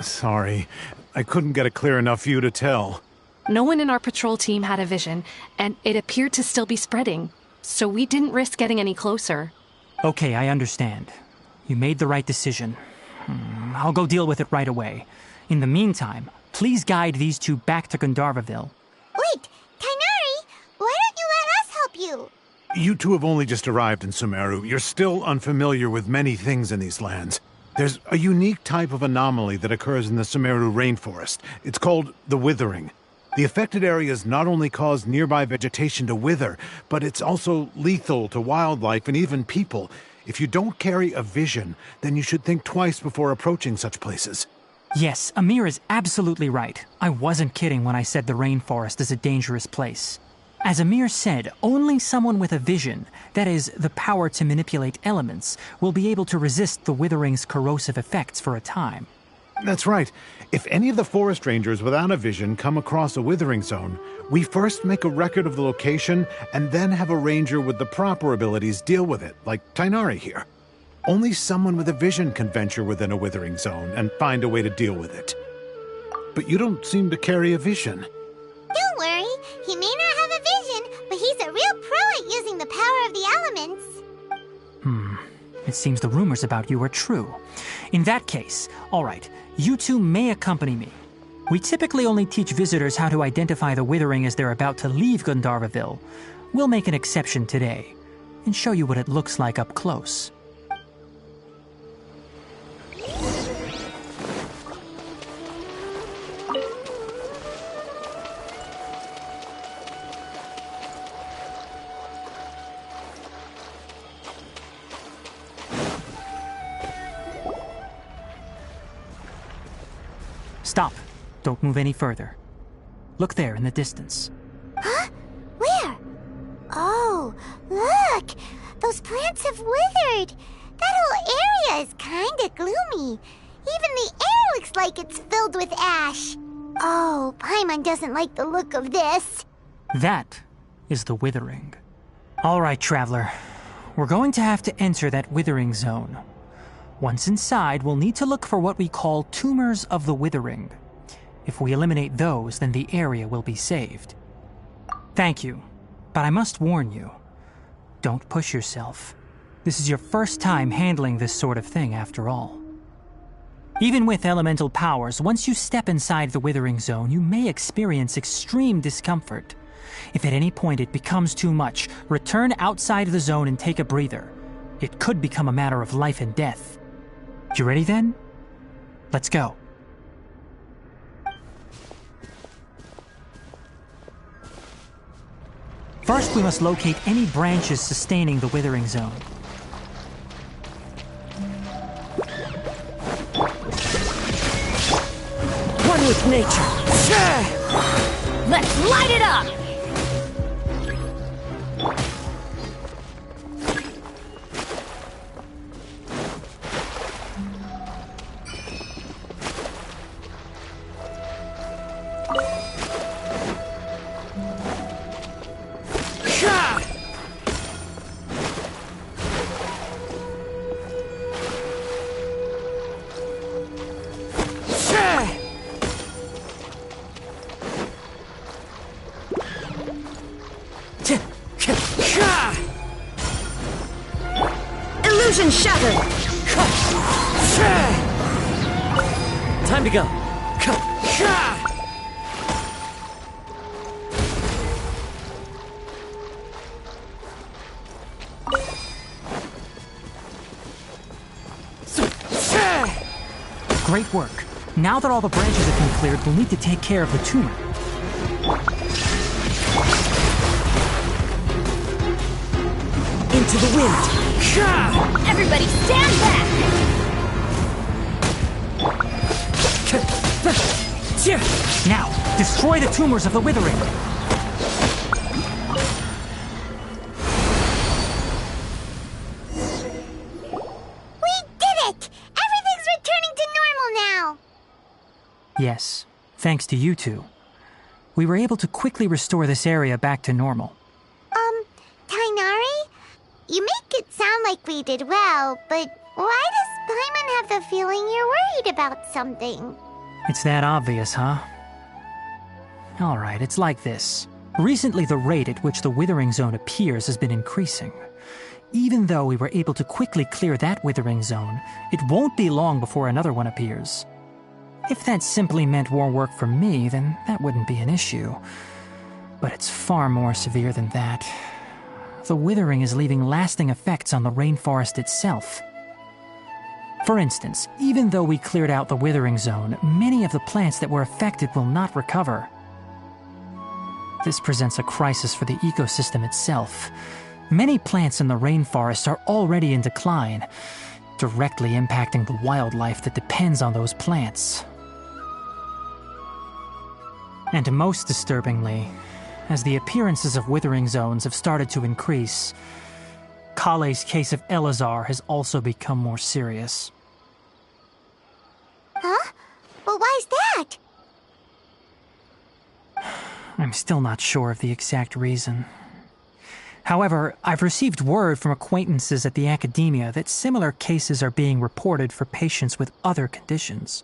Sorry, I couldn't get a clear enough view to tell. No one in our patrol team had a vision, and it appeared to still be spreading, so we didn't risk getting any closer. Okay, I understand. You made the right decision. I'll go deal with it right away. In the meantime, please guide these two back to Gandharvaville. Wait, Tainari! Why don't you let us help you? You two have only just arrived in Sumeru. You're still unfamiliar with many things in these lands. There's a unique type of anomaly that occurs in the Sumeru rainforest. It's called the withering. The affected areas not only cause nearby vegetation to wither, but it's also lethal to wildlife and even people. If you don't carry a vision, then you should think twice before approaching such places. Yes, Amir is absolutely right. I wasn't kidding when I said the rainforest is a dangerous place. As Amir said, only someone with a vision, that is, the power to manipulate elements, will be able to resist the withering's corrosive effects for a time. That's right. If any of the forest rangers without a vision come across a withering zone, we first make a record of the location and then have a ranger with the proper abilities deal with it, like Tainari here. Only someone with a vision can venture within a withering zone and find a way to deal with it. But you don't seem to carry a vision. Don't worry, he may not have a vision, but he's a real pro at using the power of the elements. It seems the rumors about you are true. In that case, all right, you two may accompany me. We typically only teach visitors how to identify the withering as they're about to leave Gandharvaville. We'll make an exception today and show you what it looks like up close. Stop. Don't move any further. Look there in the distance. Huh? Where? Oh, look! Those plants have withered! That whole area is kinda gloomy. Even the air looks like it's filled with ash. Oh, Paimon doesn't like the look of this. That is the Withering. All right, Traveler. We're going to have to enter that Withering zone. Once inside, we'll need to look for what we call tumors of the Withering. If we eliminate those, then the area will be saved. Thank you, but I must warn you. Don't push yourself. This is your first time handling this sort of thing, after all. Even with elemental powers, once you step inside the Withering Zone, you may experience extreme discomfort. If at any point it becomes too much, return outside the zone and take a breather. It could become a matter of life and death. You ready then? Let's go. First, we must locate any branches sustaining the Withering Zone. One with nature. Let's light it up! Illusion shattered! Time to go. Great work. Now that all the branches have been cleared, we'll need to take care of the tumor. Into the wind. Everybody stand back! Now, destroy the tumors of the Withering. We did it! Everything's returning to normal now! Yes, thanks to you two. We were able to quickly restore this area back to normal. Tainari? You make it sound like we did well, but why does Paimon have the feeling you're worried about something? It's that obvious, huh? Alright, it's like this. Recently, the rate at which the Withering Zone appears has been increasing. Even though we were able to quickly clear that Withering Zone, it won't be long before another one appears. If that simply meant more work for me, then that wouldn't be an issue. But it's far more severe than that. The Withering is leaving lasting effects on the rainforest itself. For instance, even though we cleared out the Withering Zone, many of the plants that were affected will not recover. This presents a crisis for the ecosystem itself. Many plants in the rainforest are already in decline, directly impacting the wildlife that depends on those plants. And most disturbingly, as the appearances of Withering Zones have started to increase, Kale's case of Elazar has also become more serious. Huh? Well, why's that? I'm still not sure of the exact reason. However, I've received word from acquaintances at the academia that similar cases are being reported for patients with other conditions.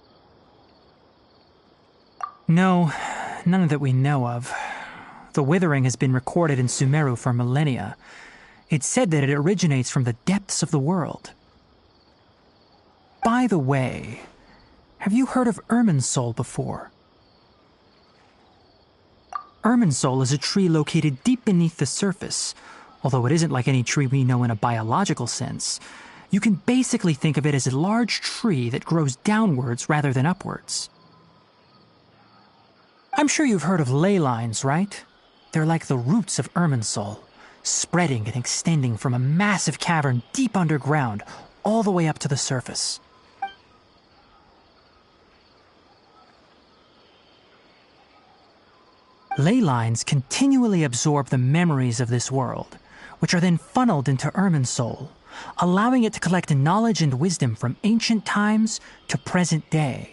No, none that we know of. The Withering has been recorded in Sumeru for millennia. It's said that it originates from the depths of the world. By the way, have you heard of Irminsul before? Irminsul is a tree located deep beneath the surface. Although it isn't like any tree we know in a biological sense, you can basically think of it as a large tree that grows downwards rather than upwards. I'm sure you've heard of ley lines, right? They're like the roots of Irminsul, spreading and extending from a massive cavern deep underground all the way up to the surface. Ley lines continually absorb the memories of this world, which are then funneled into Irminsul, allowing it to collect knowledge and wisdom from ancient times to present day.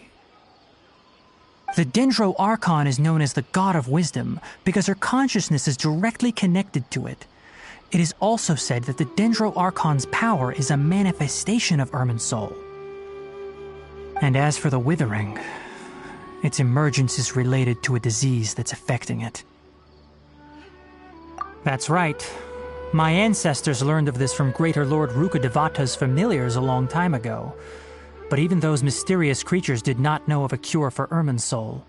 The Dendro Archon is known as the God of Wisdom because her consciousness is directly connected to it. It is also said that the Dendro Archon's power is a manifestation of Irminsul. And as for the Withering, its emergence is related to a disease that's affecting it. That's right. My ancestors learned of this from Greater Lord Rukkhadevata's familiars a long time ago. But even those mysterious creatures did not know of a cure for Irminsul.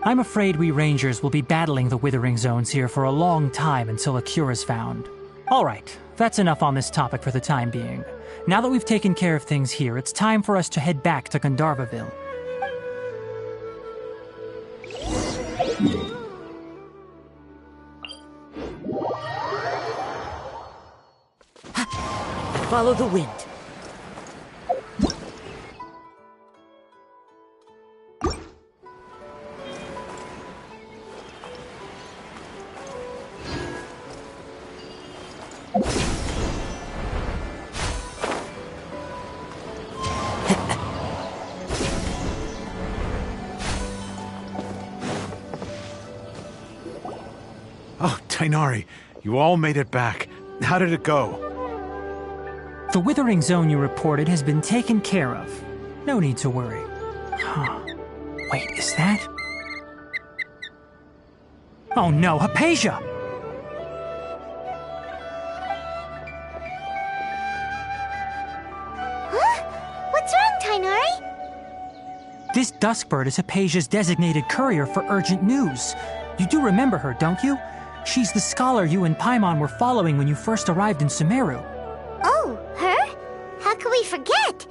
I'm afraid we Rangers will be battling the Withering Zones here for a long time until a cure is found. Alright, that's enough on this topic for the time being. Now that we've taken care of things here, it's time for us to head back to Gandharvaville. Follow the wind. Oh, Tainari, you all made it back. How did it go? The Withering Zone you reported has been taken care of. No need to worry. Huh. Wait, is that? Oh no, Hypatia! Huh? What's wrong, Tainari? This Duskbird is Hypatia's designated courier for urgent news. You do remember her, don't you? She's the scholar you and Paimon were following when you first arrived in Sumeru. Oh, her? How could we forget?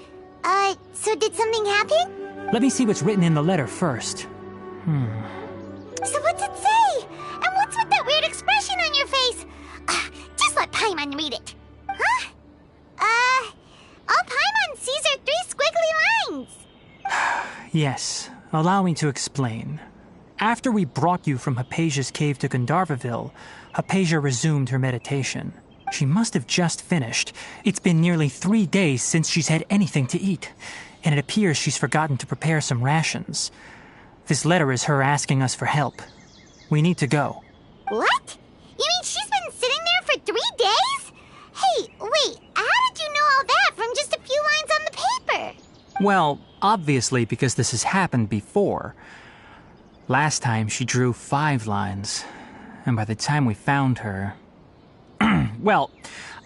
So did something happen? Let me see what's written in the letter first. So what's it say? And what's with that weird expression on your face? Just let Paimon read it. Huh? All Paimon sees are 3 squiggly lines. Yes, allow me to explain. After we brought you from Hypatia's cave to Gandharvaville, Hypatia resumed her meditation. She must have just finished. It's been nearly 3 days since she's had anything to eat, and it appears she's forgotten to prepare some rations. This letter is her asking us for help. We need to go. What? You mean she's been sitting there for 3 days? Hey, wait, how did you know all that from just a few lines on the paper? Well, obviously because this has happened before. Last time she drew 5 lines, and by the time we found her... Well,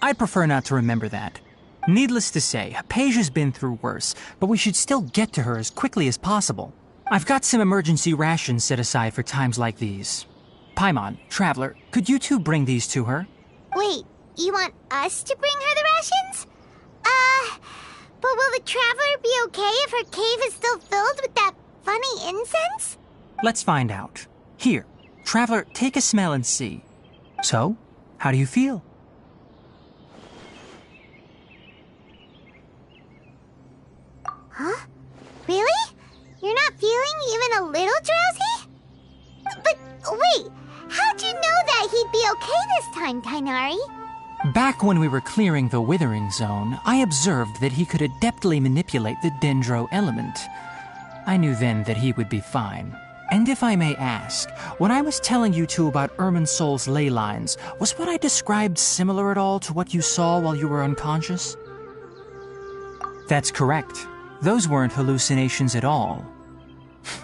I'd prefer not to remember that. Needless to say, Hypatia's been through worse, but we should still get to her as quickly as possible. I've got some emergency rations set aside for times like these. Paimon, Traveler, could you two bring these to her? Wait, you want us to bring her the rations? But will the Traveler be okay if her cave is still filled with that funny incense? Let's find out. Here, Traveler, take a smell and see. So, how do you feel? Huh? Really? You're not feeling even a little drowsy? But wait, how'd you know that he'd be okay this time, Tainari? Back when we were clearing the Withering Zone, I observed that he could adeptly manipulate the Dendro element. I knew then that he would be fine. And if I may ask, when I was telling you two about Irminsul's ley lines, was what I described similar at all to what you saw while you were unconscious? That's correct. Those weren't hallucinations at all.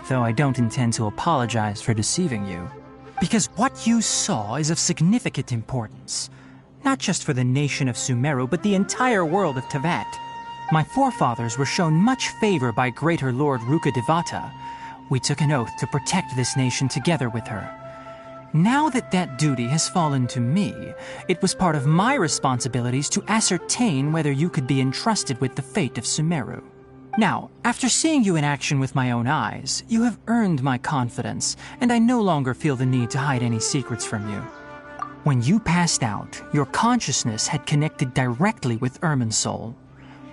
Though I don't intend to apologize for deceiving you. Because what you saw is of significant importance. Not just for the nation of Sumeru, but the entire world of Tevat. My forefathers were shown much favor by Greater Lord Rukkhadevata. We took an oath to protect this nation together with her. Now that that duty has fallen to me, it was part of my responsibilities to ascertain whether you could be entrusted with the fate of Sumeru. Now, after seeing you in action with my own eyes, you have earned my confidence, and I no longer feel the need to hide any secrets from you. When you passed out, your consciousness had connected directly with Irminsul.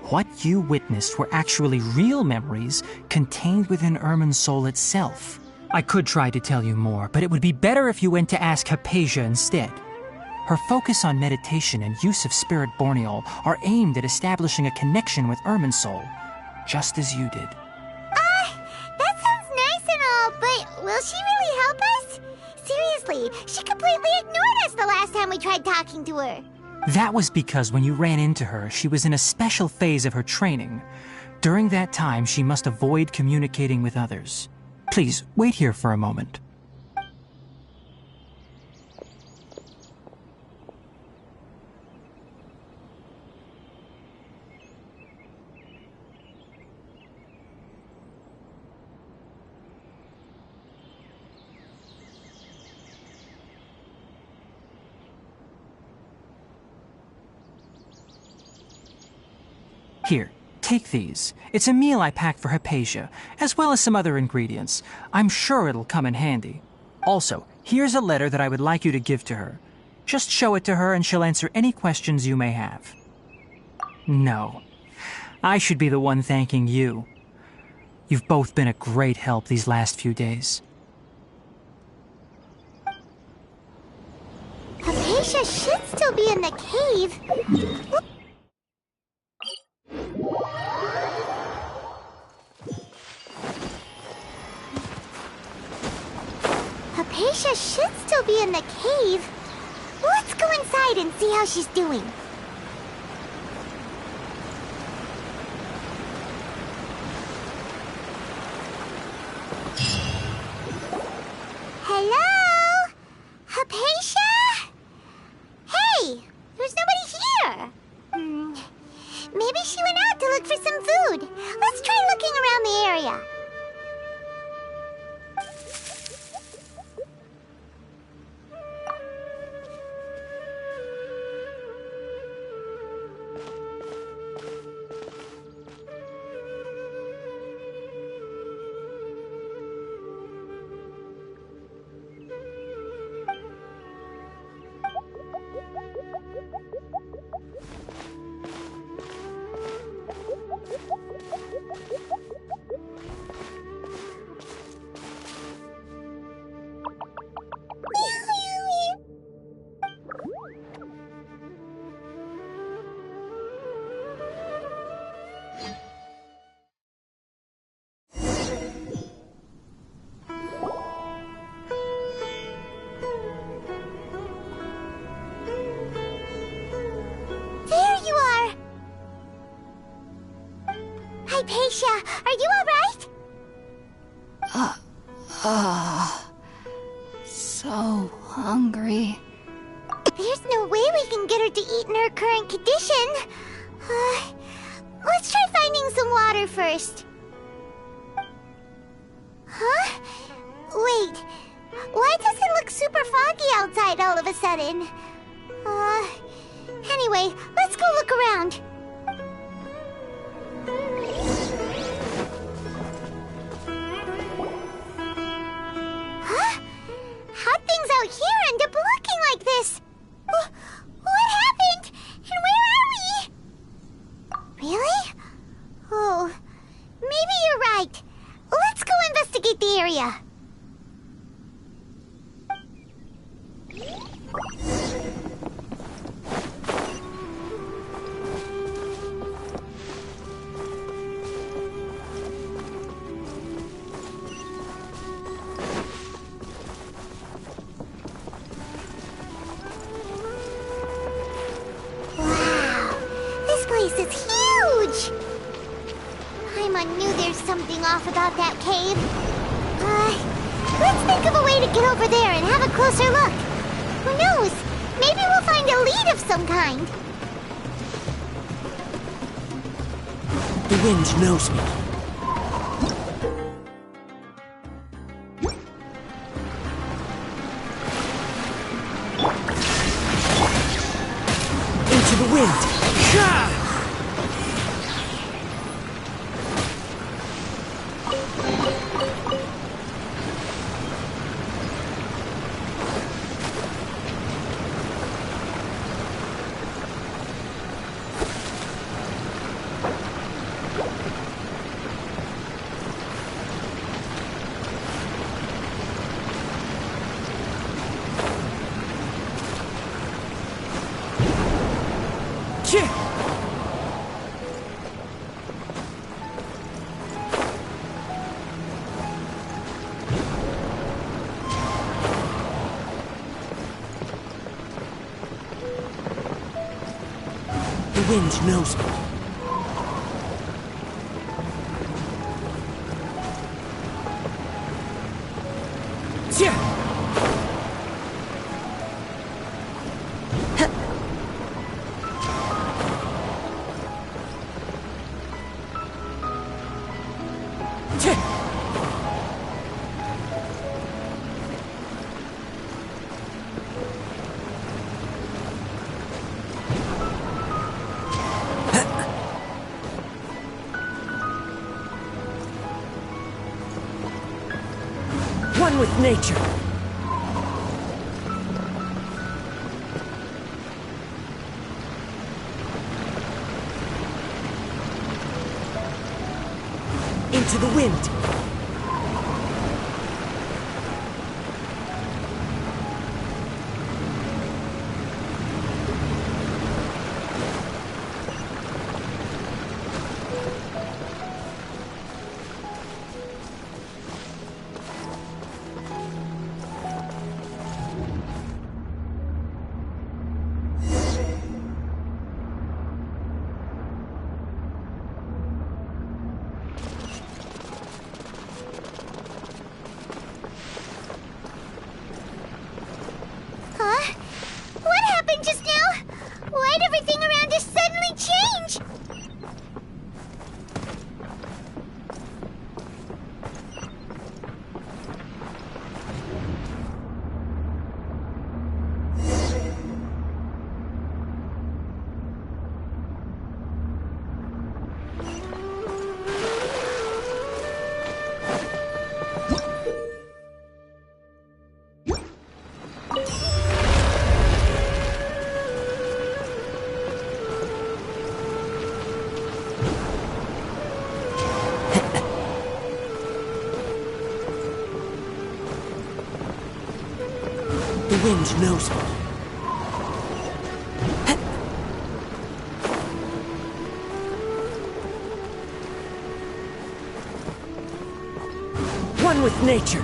What you witnessed were actually real memories contained within Irminsul itself. I could try to tell you more, but it would be better if you went to ask Hypatia instead. Her focus on meditation and use of Spirit Borneol are aimed at establishing a connection with Irminsul, just as you did. That sounds nice and all, but will she really help us? Seriously, she completely ignored us the last time we tried talking to her. That was because when you ran into her, she was in a special phase of her training. During that time, she must avoid communicating with others. Please, wait here for a moment. Here, take these. It's a meal I packed for Hypatia, as well as some other ingredients. I'm sure it'll come in handy. Also, here's a letter that I would like you to give to her. Just show it to her and she'll answer any questions you may have. No. I should be the one thanking you. You've both been a great help these last few days. Hypatia should still be in the cave. Hypatia should still be in the cave. Let's go inside and see how she's doing. Hello? Hypatia? Hey, there's nobody here. Maybe she went out to look for some food. Let's try looking around the area. Hypatia, are you alright? So hungry. There's no way we can get her to eat in her current condition. Let's try finding some water first. Huh? Wait, why does it look super foggy outside all of a sudden? Anyway, let's go look around. Huh? How'd things out here end up looking like this? What happened? And where are we? Really? Oh, maybe you're right. Let's go investigate the area. It's huge! Paimon knew there's something off about that cave. Let's think of a way to get over there and have a closer look. Who knows? Maybe we'll find a lead of some kind. The wind knows me. Into the wind! Gah! wind knows me. One with nature. Into the wind. The wind knows me. One with nature.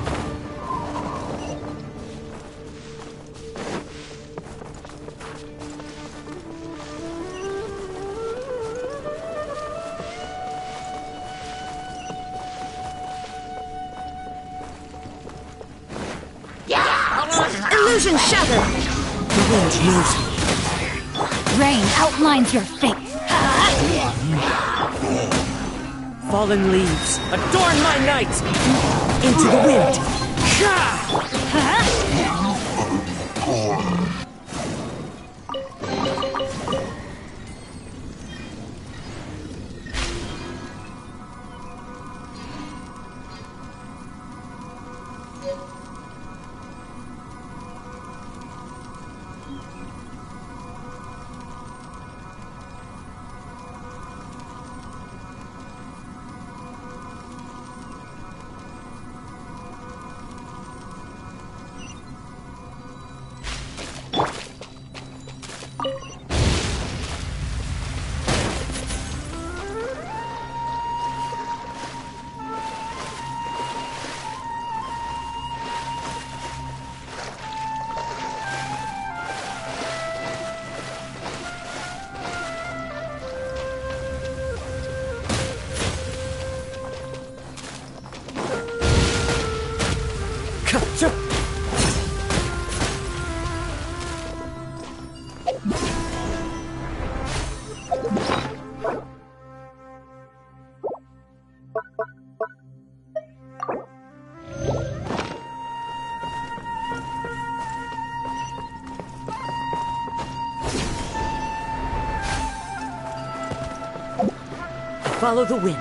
Illusion shattered! The wind knows me. Rain outlines your fate. Fallen leaves, adorn my night! Into the wind! Follow the wind.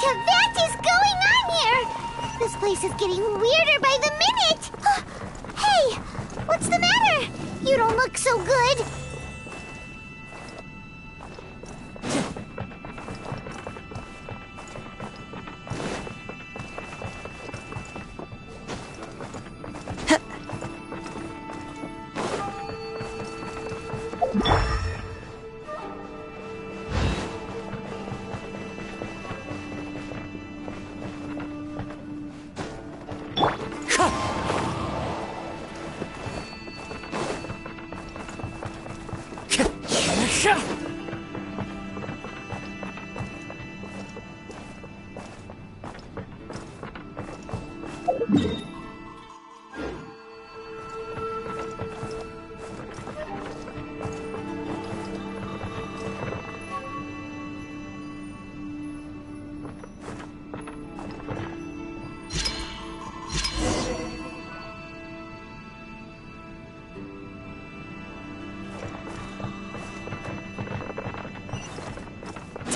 What is going on here? This place is getting weirder by the minute. Hey, what's the matter? You don't look so good.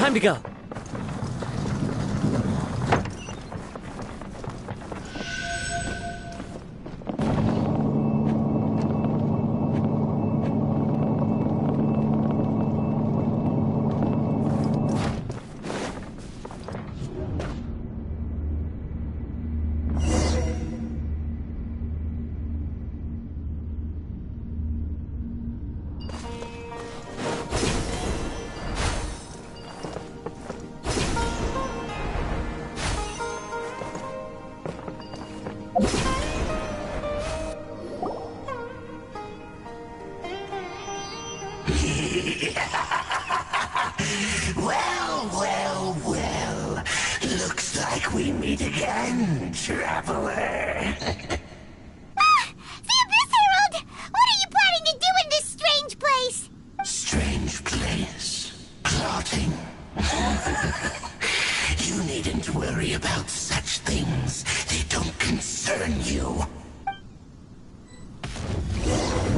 Time to go. Well. Looks like we meet again, traveler. The Abyss Herald! What are you planning to do in this strange place? Strange place. Plotting. You needn't worry about such things. They don't concern you.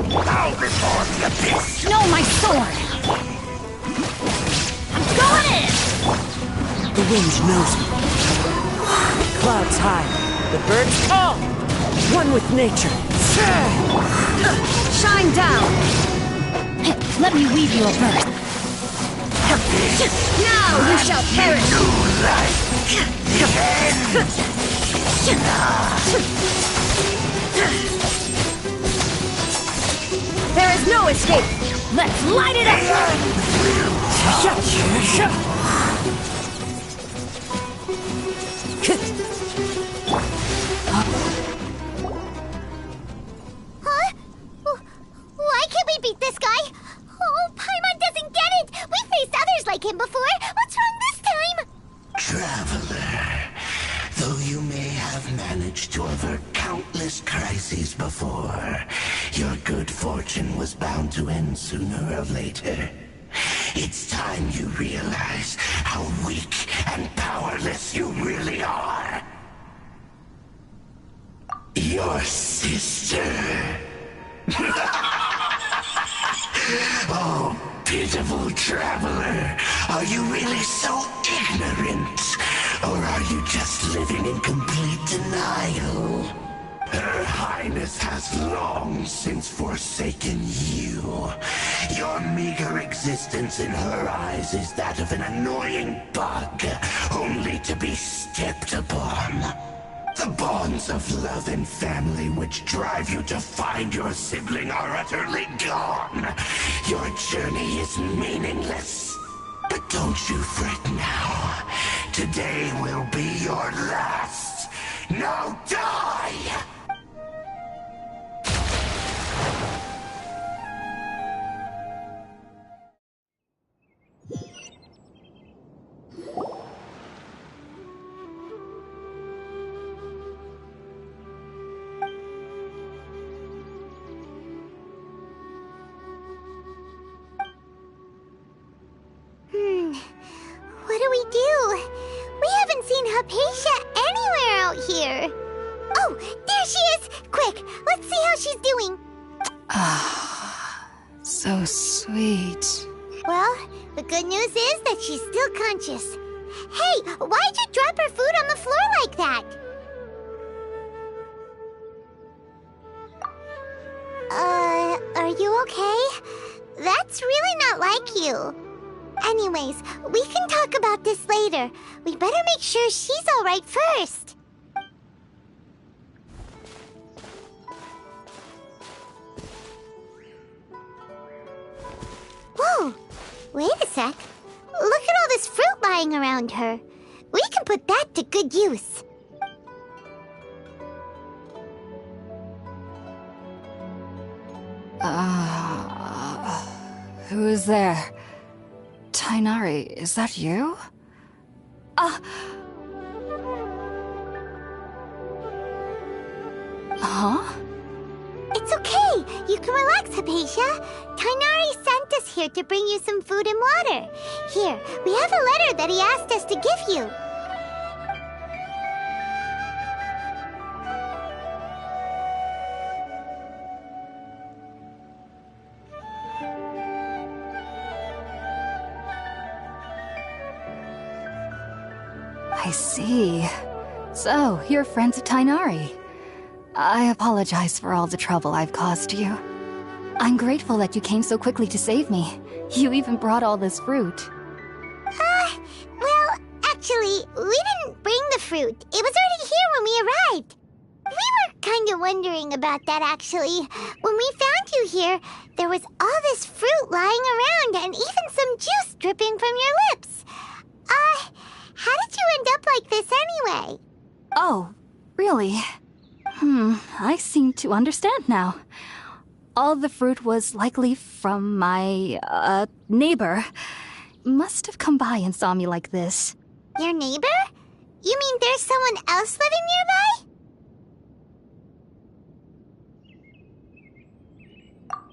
Bow before the abyss! No, my sword! I'm going in! The wind knows me. Clouds high. The birds call. One with nature. Shine down! Let me weave you a verse. Now you shall perish! There is no escape! Let's light it up! Huh? Why can't we beat this guy? Oh, Paimon doesn't get it! We faced others like him before! What's wrong this time? Traveler, though you may have managed to avert countless crises before, your good fortune was bound to end sooner or later. It's time you realize how weak and powerless you really are. Your sister. Oh, pitiful traveler. Are you really so ignorant? Or are you just living in complete denial? Her Highness has long since forsaken you. Your meager existence in her eyes is that of an annoying bug, only to be stepped upon. The bonds of love and family which drive you to find your sibling are utterly gone. Your journey is meaningless. But don't you fret now. Today will be your last. Now die! What do we do? We haven't seen Hypatia anywhere out here. Oh, there she is! Quick, let's see how she's doing. So sweet. Well, the good news is that she's still conscious. Hey, why'd you drop her food on the floor like that? Are you okay? That's really not like you. Anyways, we can talk about this later. We better make sure she's alright first. Whoa! Wait a sec. Look at all this fruit lying around her. We can put that to good use. Who is there? Tainari, is that you? Huh? It's okay. You can relax, Hypatia. Tainari sent us here to bring you some food and water. Here, we have a letter that he asked us to give you. I see. So, you're friends of Tainari. I apologize for all the trouble I've caused you. I'm grateful that you came so quickly to save me. You even brought all this fruit. Well, actually, we didn't bring the fruit. It was already here when we arrived. We were kind of wondering about that, actually. When we found you here, there was all this fruit lying around and even some juice dripping from your lips. How did you end up like this anyway? Oh, really? I seem to understand now. All the fruit was likely from my, neighbor. Must have come by and saw me like this. Your neighbor? You mean there's someone else living nearby?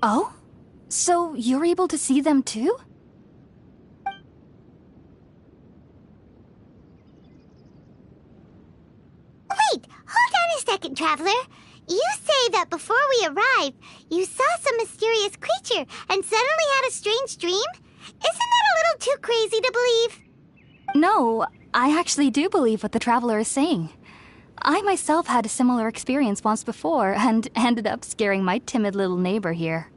Oh? So you're able to see them too? Wait, hold on a second, Traveler. You say that before we arrived, you saw some mysterious creature and suddenly had a strange dream? Isn't that a little too crazy to believe? No, I actually do believe what the Traveler is saying. I myself had a similar experience once before and ended up scaring my timid little neighbor here.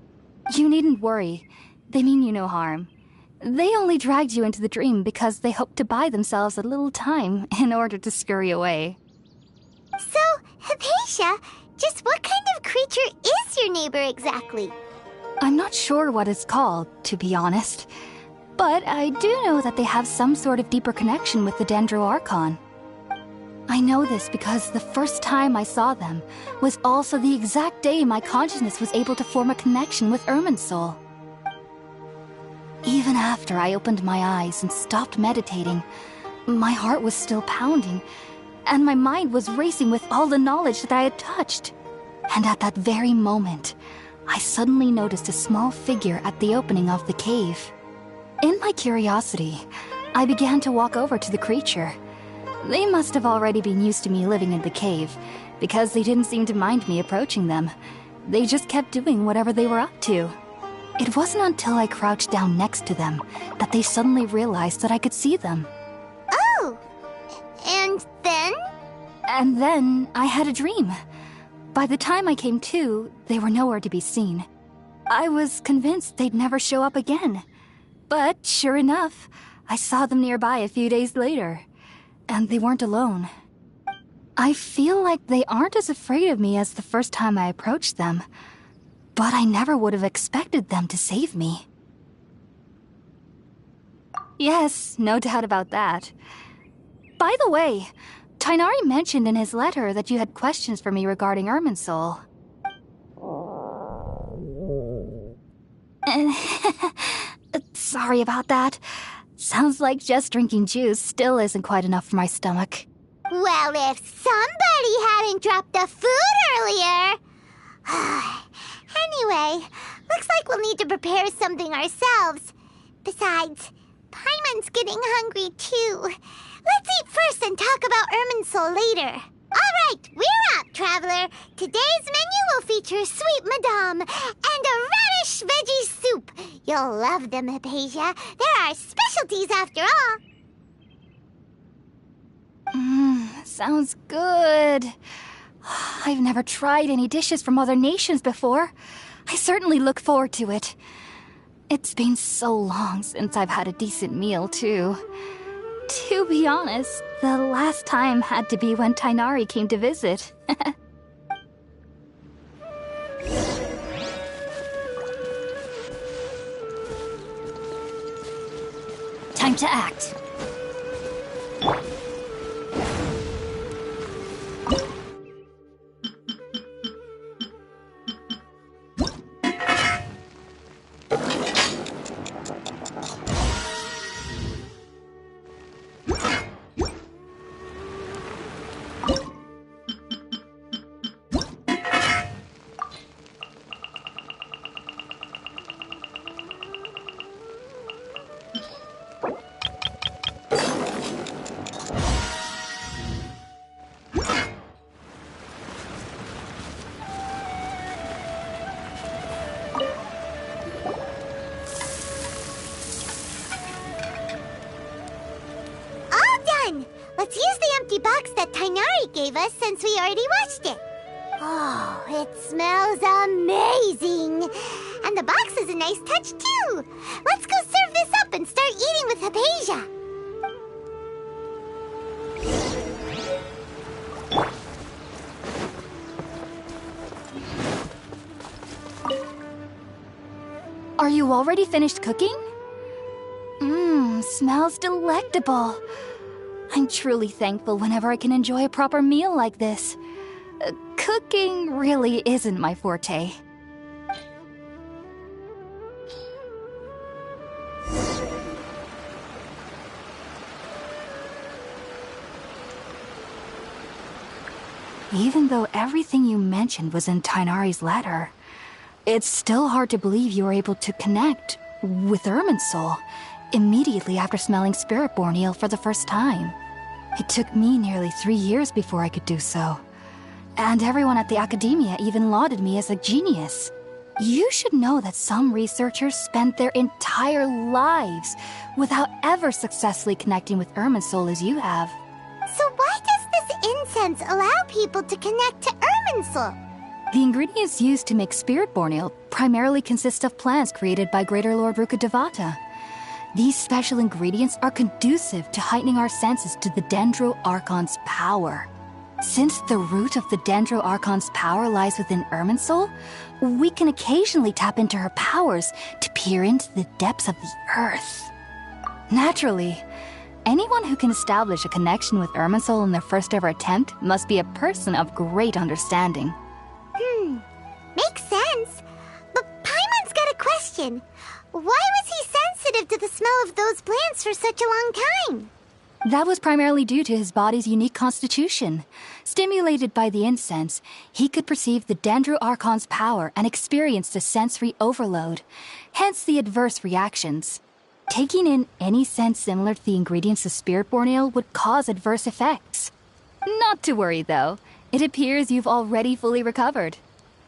You needn't worry. They mean you no harm. They only dragged you into the dream because they hoped to buy themselves a little time in order to scurry away. So, Hypatia, just what kind of creature is your neighbor exactly? I'm not sure what it's called, to be honest. But I do know that they have some sort of deeper connection with the Dendro Archon. I know this because the first time I saw them was also the exact day my consciousness was able to form a connection with Irminsul. Even after I opened my eyes and stopped meditating, my heart was still pounding, and my mind was racing with all the knowledge that I had touched. And at that very moment, I suddenly noticed a small figure at the opening of the cave. In my curiosity, I began to walk over to the creature. They must have already been used to me living in the cave, because they didn't seem to mind me approaching them. They just kept doing whatever they were up to. It wasn't until I crouched down next to them that they suddenly realized that I could see them. Oh! And then? And then I had a dream. By the time I came to, they were nowhere to be seen. I was convinced they'd never show up again. But sure enough, I saw them nearby a few days later. And they weren't alone. I feel like they aren't as afraid of me as the first time I approached them. But I never would have expected them to save me. Yes, no doubt about that. By the way, Tainari mentioned in his letter that you had questions for me regarding Irminsul. Sorry about that. Sounds like just drinking juice still isn't quite enough for my stomach. Well, if somebody hadn't dropped the food earlier... Anyway, looks like we'll need to prepare something ourselves. Besides, Paimon's getting hungry too. Let's eat first and talk about Irminsul later. All right, we're up, Traveler. Today's menu will feature sweet madame and a radish veggie soup. You'll love them, Hypatia. They're our specialties after all. Sounds good. I've never tried any dishes from other nations before. I certainly look forward to it. It's been so long since I've had a decent meal, too. To be honest, the last time had to be when Tainari came to visit. Time to act. empty box that Tainari gave us since we already washed it. Oh, it smells amazing. And the box is a nice touch, too. Let's go serve this up and start eating with Hypatia. Are you already finished cooking? Smells delectable. I'm truly thankful whenever I can enjoy a proper meal like this. Cooking really isn't my forte. Even though everything you mentioned was in Tainari's letter, it's still hard to believe you were able to connect with Irminsul immediately after smelling Spiritborn eel for the first time. It took me nearly 3 years before I could do so. And everyone at the Academia even lauded me as a genius. You should know that some researchers spent their entire lives without ever successfully connecting with Irminsul as you have. So why does this incense allow people to connect to Irminsul? The ingredients used to make Spiritborn ale primarily consist of plants created by Greater Lord Rukkhadevata. These special ingredients are conducive to heightening our senses to the Dendro Archon's power. Since the root of the Dendro Archon's power lies within Irminsul, we can occasionally tap into her powers to peer into the depths of the earth. Naturally, anyone who can establish a connection with Irminsul in their first ever attempt must be a person of great understanding. Makes sense. But Paimon's got a question. Why was he sensitive to the smell of those plants for such a long time? That was primarily due to his body's unique constitution. Stimulated by the incense, he could perceive the Dendro Archon's power and experienced a sensory overload, hence the adverse reactions. Taking in any scent similar to the ingredients of Spiritborn ale would cause adverse effects. Not to worry, though. It appears you've already fully recovered.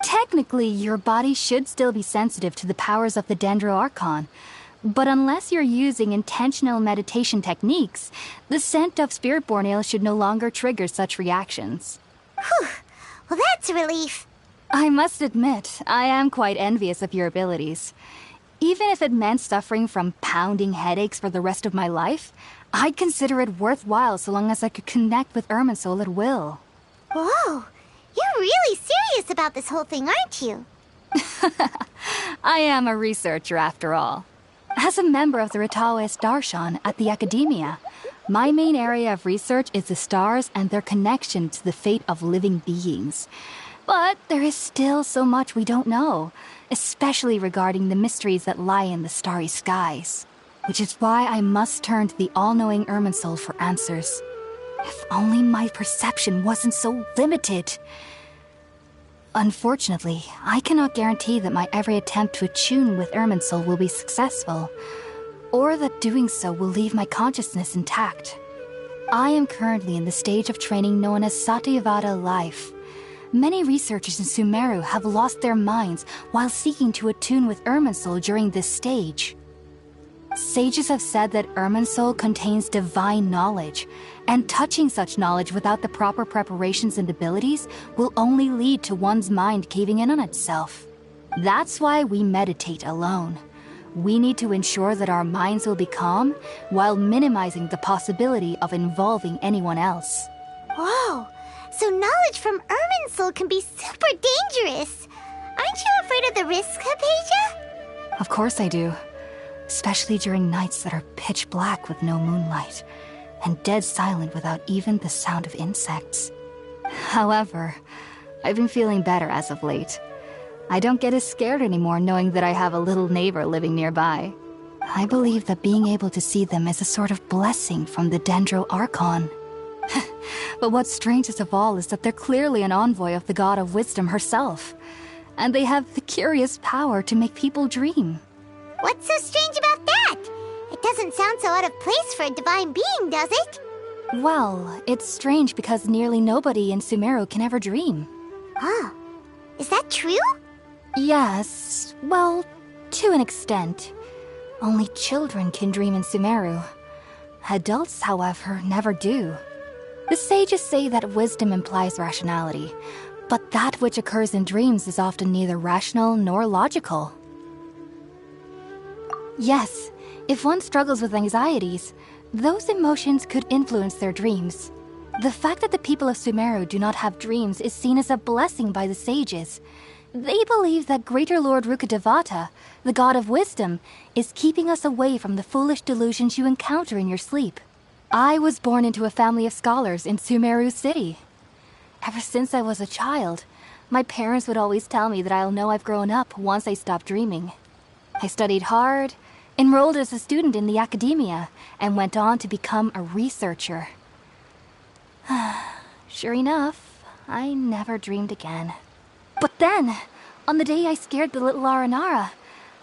Technically, your body should still be sensitive to the powers of the Dendro Archon, but unless you're using intentional meditation techniques, the scent of Spiritborn ale should no longer trigger such reactions. Whew. Well, that's a relief. I must admit, I am quite envious of your abilities. Even if it meant suffering from pounding headaches for the rest of my life, I'd consider it worthwhile so long as I could connect with Irminsul at will. Whoa, you're really serious about this whole thing, aren't you? I am a researcher after all. As a member of the Ritaoist Darshan at the Academia, my main area of research is the stars and their connection to the fate of living beings. But there is still so much we don't know, especially regarding the mysteries that lie in the starry skies. Which is why I must turn to the all-knowing Irminsul for answers. If only my perception wasn't so limited. Unfortunately, I cannot guarantee that my every attempt to attune with Irminsul will be successful, or that doing so will leave my consciousness intact. I am currently in the stage of training known as Satyavada life. Many researchers in Sumeru have lost their minds while seeking to attune with Irminsul during this stage. Sages have said that Irminsul contains divine knowledge, and touching such knowledge without the proper preparations and abilities will only lead to one's mind caving in on itself. That's why we meditate alone. We need to ensure that our minds will be calm while minimizing the possibility of involving anyone else. Whoa, so knowledge from Irminsul can be super dangerous. Aren't you afraid of the risks, Hypatia? Of course I do. Especially during nights that are pitch black with no moonlight, and dead silent without even the sound of insects. However, I've been feeling better as of late. I don't get as scared anymore knowing that I have a little neighbor living nearby. I believe that being able to see them is a sort of blessing from the Dendro Archon. But what's strangest of all is that they're clearly an envoy of the God of Wisdom herself, and they have the curious power to make people dream. What's so strange about that? It doesn't sound so out of place for a divine being, does it? Well, it's strange because nearly nobody in Sumeru can ever dream. Huh. Is that true? Yes, well, to an extent. Only children can dream in Sumeru. Adults, however, never do. The sages say that wisdom implies rationality, but that which occurs in dreams is often neither rational nor logical. Yes, if one struggles with anxieties, those emotions could influence their dreams. The fact that the people of Sumeru do not have dreams is seen as a blessing by the sages. They believe that Greater Lord Rukkhadevata, the god of wisdom, is keeping us away from the foolish delusions you encounter in your sleep. I was born into a family of scholars in Sumeru City. Ever since I was a child, my parents would always tell me that I'll know I've grown up once I stop dreaming. I studied hard, enrolled as a student in the academia, and went on to become a researcher. Sure enough, I never dreamed again. But then, on the day I scared the little Aranara,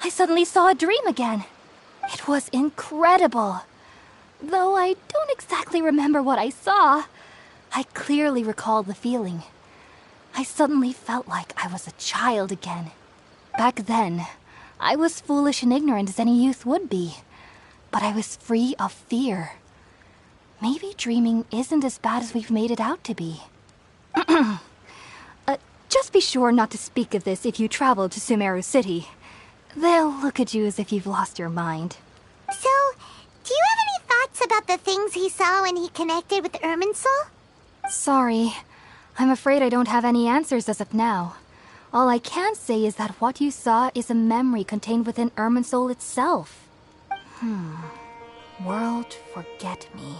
I suddenly saw a dream again. It was incredible. Though I don't exactly remember what I saw, I clearly recall the feeling. I suddenly felt like I was a child again. Back then, I was foolish and ignorant as any youth would be, but I was free of fear. Maybe dreaming isn't as bad as we've made it out to be. Just be sure not to speak of this if you travel to Sumeru City. They'll look at you as if you've lost your mind. So, do you have any thoughts about the things he saw when he connected with Irminsul? Sorry. I'm afraid I don't have any answers as of now. All I can say is that what you saw is a memory contained within Irminsul itself. World forget me.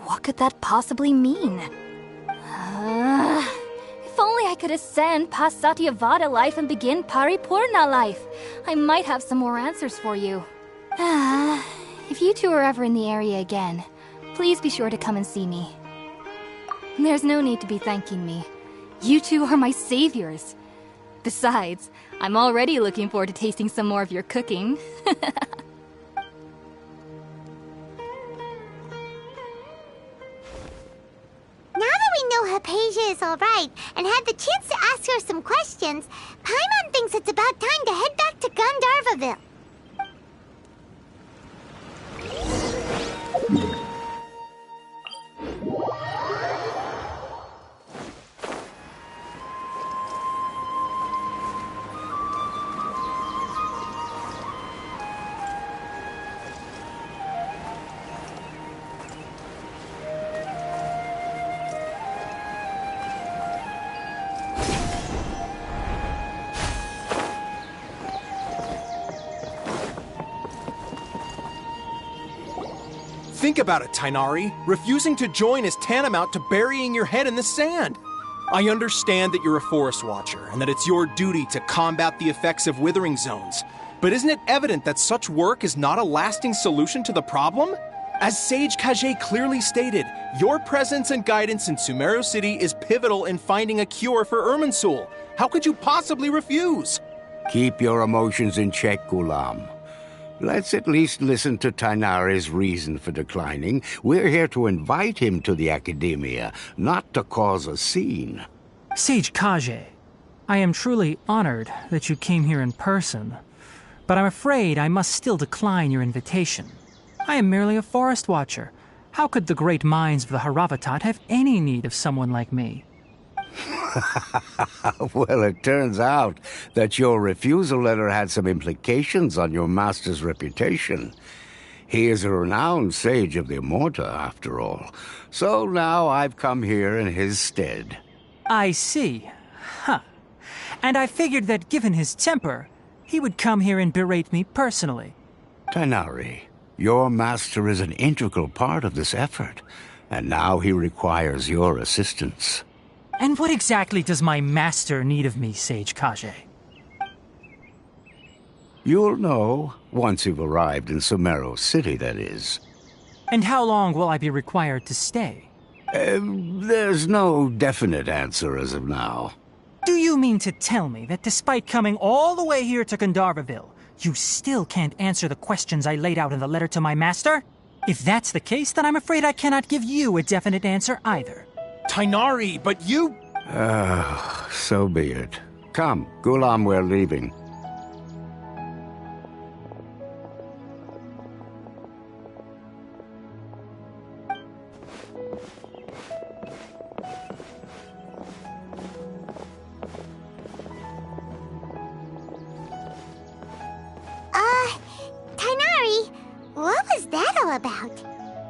What could that possibly mean? If only I could ascend past Satyavada life and begin Paripurna life, I might have some more answers for you. If you two are ever in the area again, please be sure to come and see me. There's no need to be thanking me. You two are my saviors. Besides, I'm already looking forward to tasting some more of your cooking. Now that we know Hypatia is alright and had the chance to ask her some questions, Paimon thinks it's about time to head back to Gandharvaville. Think about it, Tainari. Refusing to join is tantamount to burying your head in the sand. I understand that you're a forest watcher and that it's your duty to combat the effects of withering zones. But isn't it evident that such work is not a lasting solution to the problem? As Sage Kage clearly stated, your presence and guidance in Sumeru City is pivotal in finding a cure for Irminsul. How could you possibly refuse? Keep your emotions in check, Ghulam. Let's at least listen to Tainari's reason for declining. We're here to invite him to the academia, not to cause a scene. Sage Kage, I am truly honored that you came here in person, but I'm afraid I must still decline your invitation. I am merely a forest watcher. How could the great minds of the Haravatat have any need of someone like me? Well, it turns out that your refusal letter had some implications on your master's reputation. He is a renowned sage of the Immorta, after all. So now I've come here in his stead. I see. Huh. And I figured that given his temper, he would come here and berate me personally. Tainari, your master is an integral part of this effort, and now he requires your assistance. And what exactly does my master need of me, Sage Kage? You'll know once you've arrived in Sumeru City, that is. And how long will I be required to stay? There's no definite answer as of now. Do you mean to tell me that despite coming all the way here to Gandharvaville, you still can't answer the questions I laid out in the letter to my master? If that's the case, then I'm afraid I cannot give you a definite answer either. Tainari, but you... So be it. Come, Ghulam, we're leaving. about?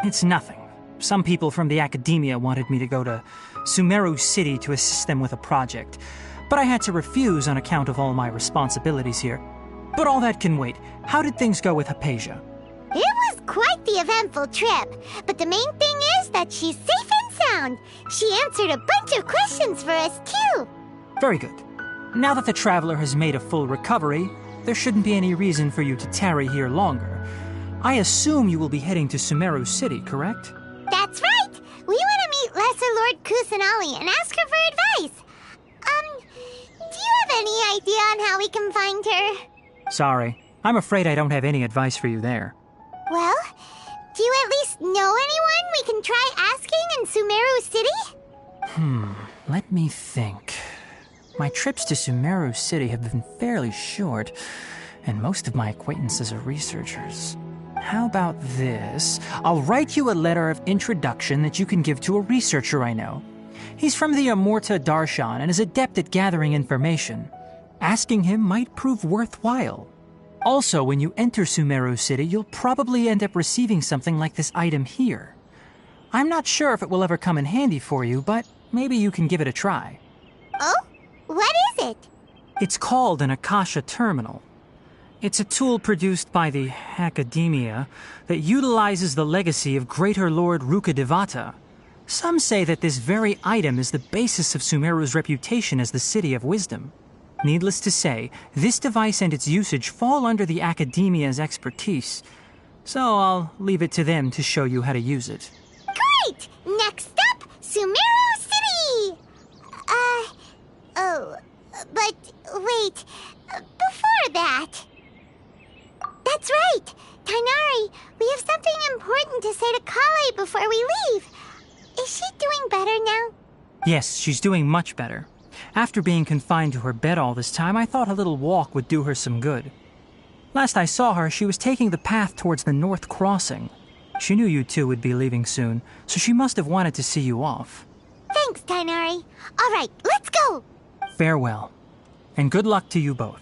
It's nothing. Some people from the academia wanted me to go to Sumeru City to assist them with a project, but I had to refuse on account of all my responsibilities here. But all that can wait. How did things go with Hypatia? It was quite the eventful trip, but the main thing is that she's safe and sound. She answered a bunch of questions for us, too. Very good. Now that the traveler has made a full recovery, there shouldn't be any reason for you to tarry here longer. I assume you will be heading to Sumeru City, correct? That's right! We want to meet Lesser Lord Kusanali and ask her for advice. Do you have any idea on how we can find her? Sorry. I'm afraid I don't have any advice for you there. Well, do you at least know anyone we can try asking in Sumeru City? Let me think. My trips to Sumeru City have been fairly short, and most of my acquaintances are researchers. How about this? I'll write you a letter of introduction that you can give to a researcher I know. He's from the Amurta Darshan and is adept at gathering information. Asking him might prove worthwhile. Also, when you enter Sumeru City, you'll probably end up receiving something like this item here. I'm not sure if it will ever come in handy for you, but maybe you can give it a try. Oh? What is it? It's called an Akasha Terminal. It's a tool produced by the Academia that utilizes the legacy of Greater Lord Rukkhadevata. Some say that this very item is the basis of Sumeru's reputation as the City of Wisdom. Needless to say, this device and its usage fall under the Academia's expertise, so I'll leave it to them to show you how to use it. Great! Next up, Sumeru City! But wait, before that... That's right! Tainari, we have something important to say to Kale before we leave. Is she doing better now? Yes, she's doing much better. After being confined to her bed all this time, I thought a little walk would do her some good. Last I saw her, she was taking the path towards the North Crossing. She knew you two would be leaving soon, so she must have wanted to see you off. Thanks, Tainari. All right, let's go! Farewell, and good luck to you both.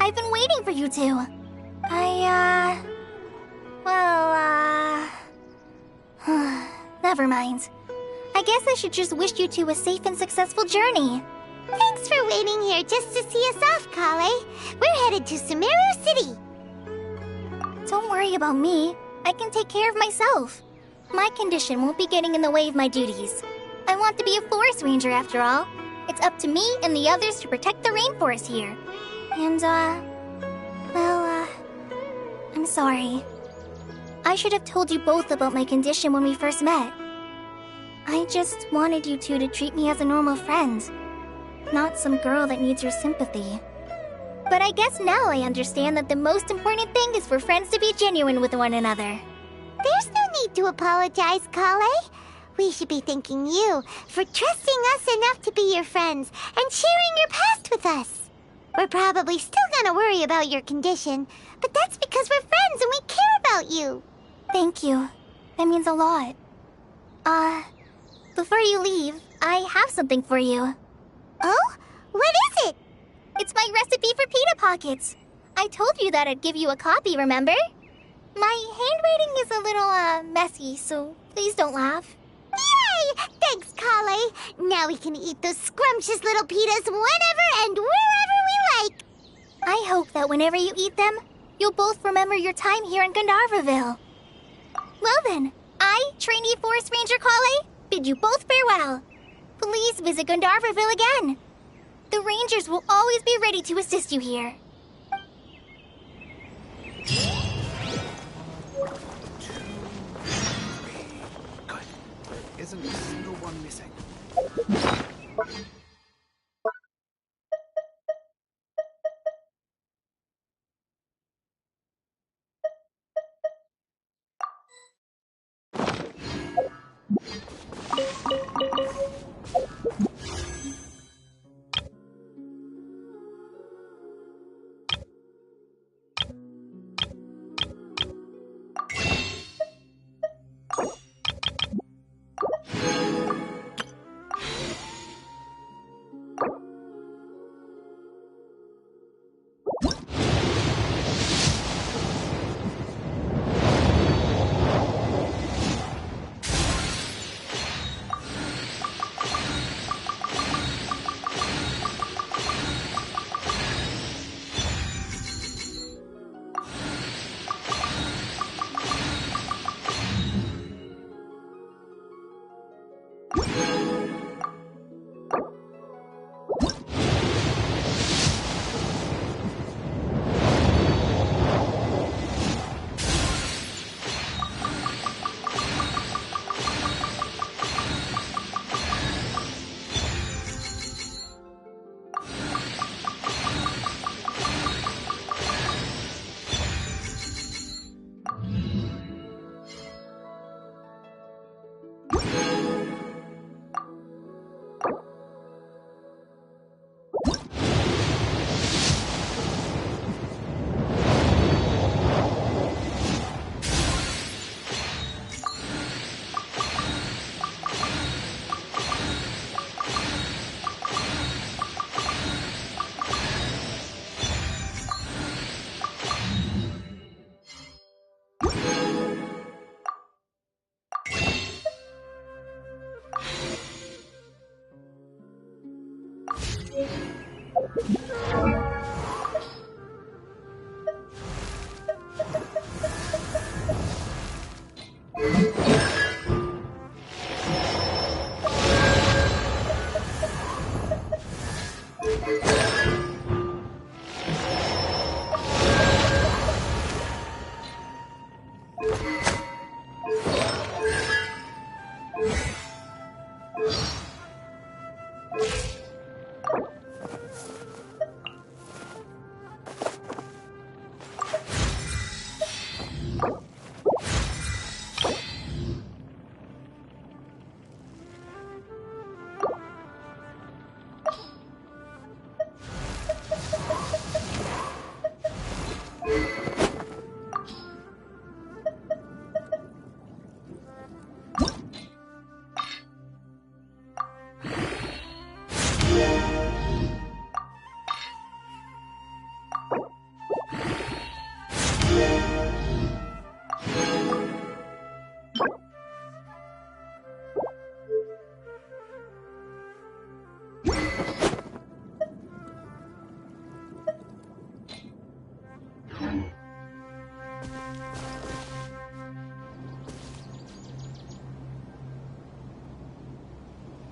I've been waiting for you two. Never mind. I guess I should just wish you two a safe and successful journey. Thanks for waiting here just to see us off, Kale. We're headed to Sumeru City. Don't worry about me. I can take care of myself. My condition won't be getting in the way of my duties. I want to be a forest ranger after all. It's up to me and the others to protect the rainforest here. And, I'm sorry. I should have told you both about my condition when we first met. I just wanted you two to treat me as a normal friend, not some girl that needs your sympathy. But I guess now I understand that the most important thing is for friends to be genuine with one another. There's no need to apologize, Kale. We should be thanking you for trusting us enough to be your friends and sharing your past with us. We're probably still gonna worry about your condition, but that's because we're friends and we care about you. Thank you. That means a lot. Before you leave, I have something for you. Oh? What is it? It's my recipe for pita pockets. I told you that I'd give you a copy, remember? My handwriting is a little, messy, so please don't laugh. Yay! Thanks, Kale. Now we can eat those scrumptious little pitas whenever and wherever we like. I hope that whenever you eat them, you'll both remember your time here in Gandharvaville. Well then, I, trainee Forest Ranger Kale, bid you both farewell. Please visit Gandharvaville again. The Rangers will always be ready to assist you here. 1, 2, 3. Good. Isn't a single one missing.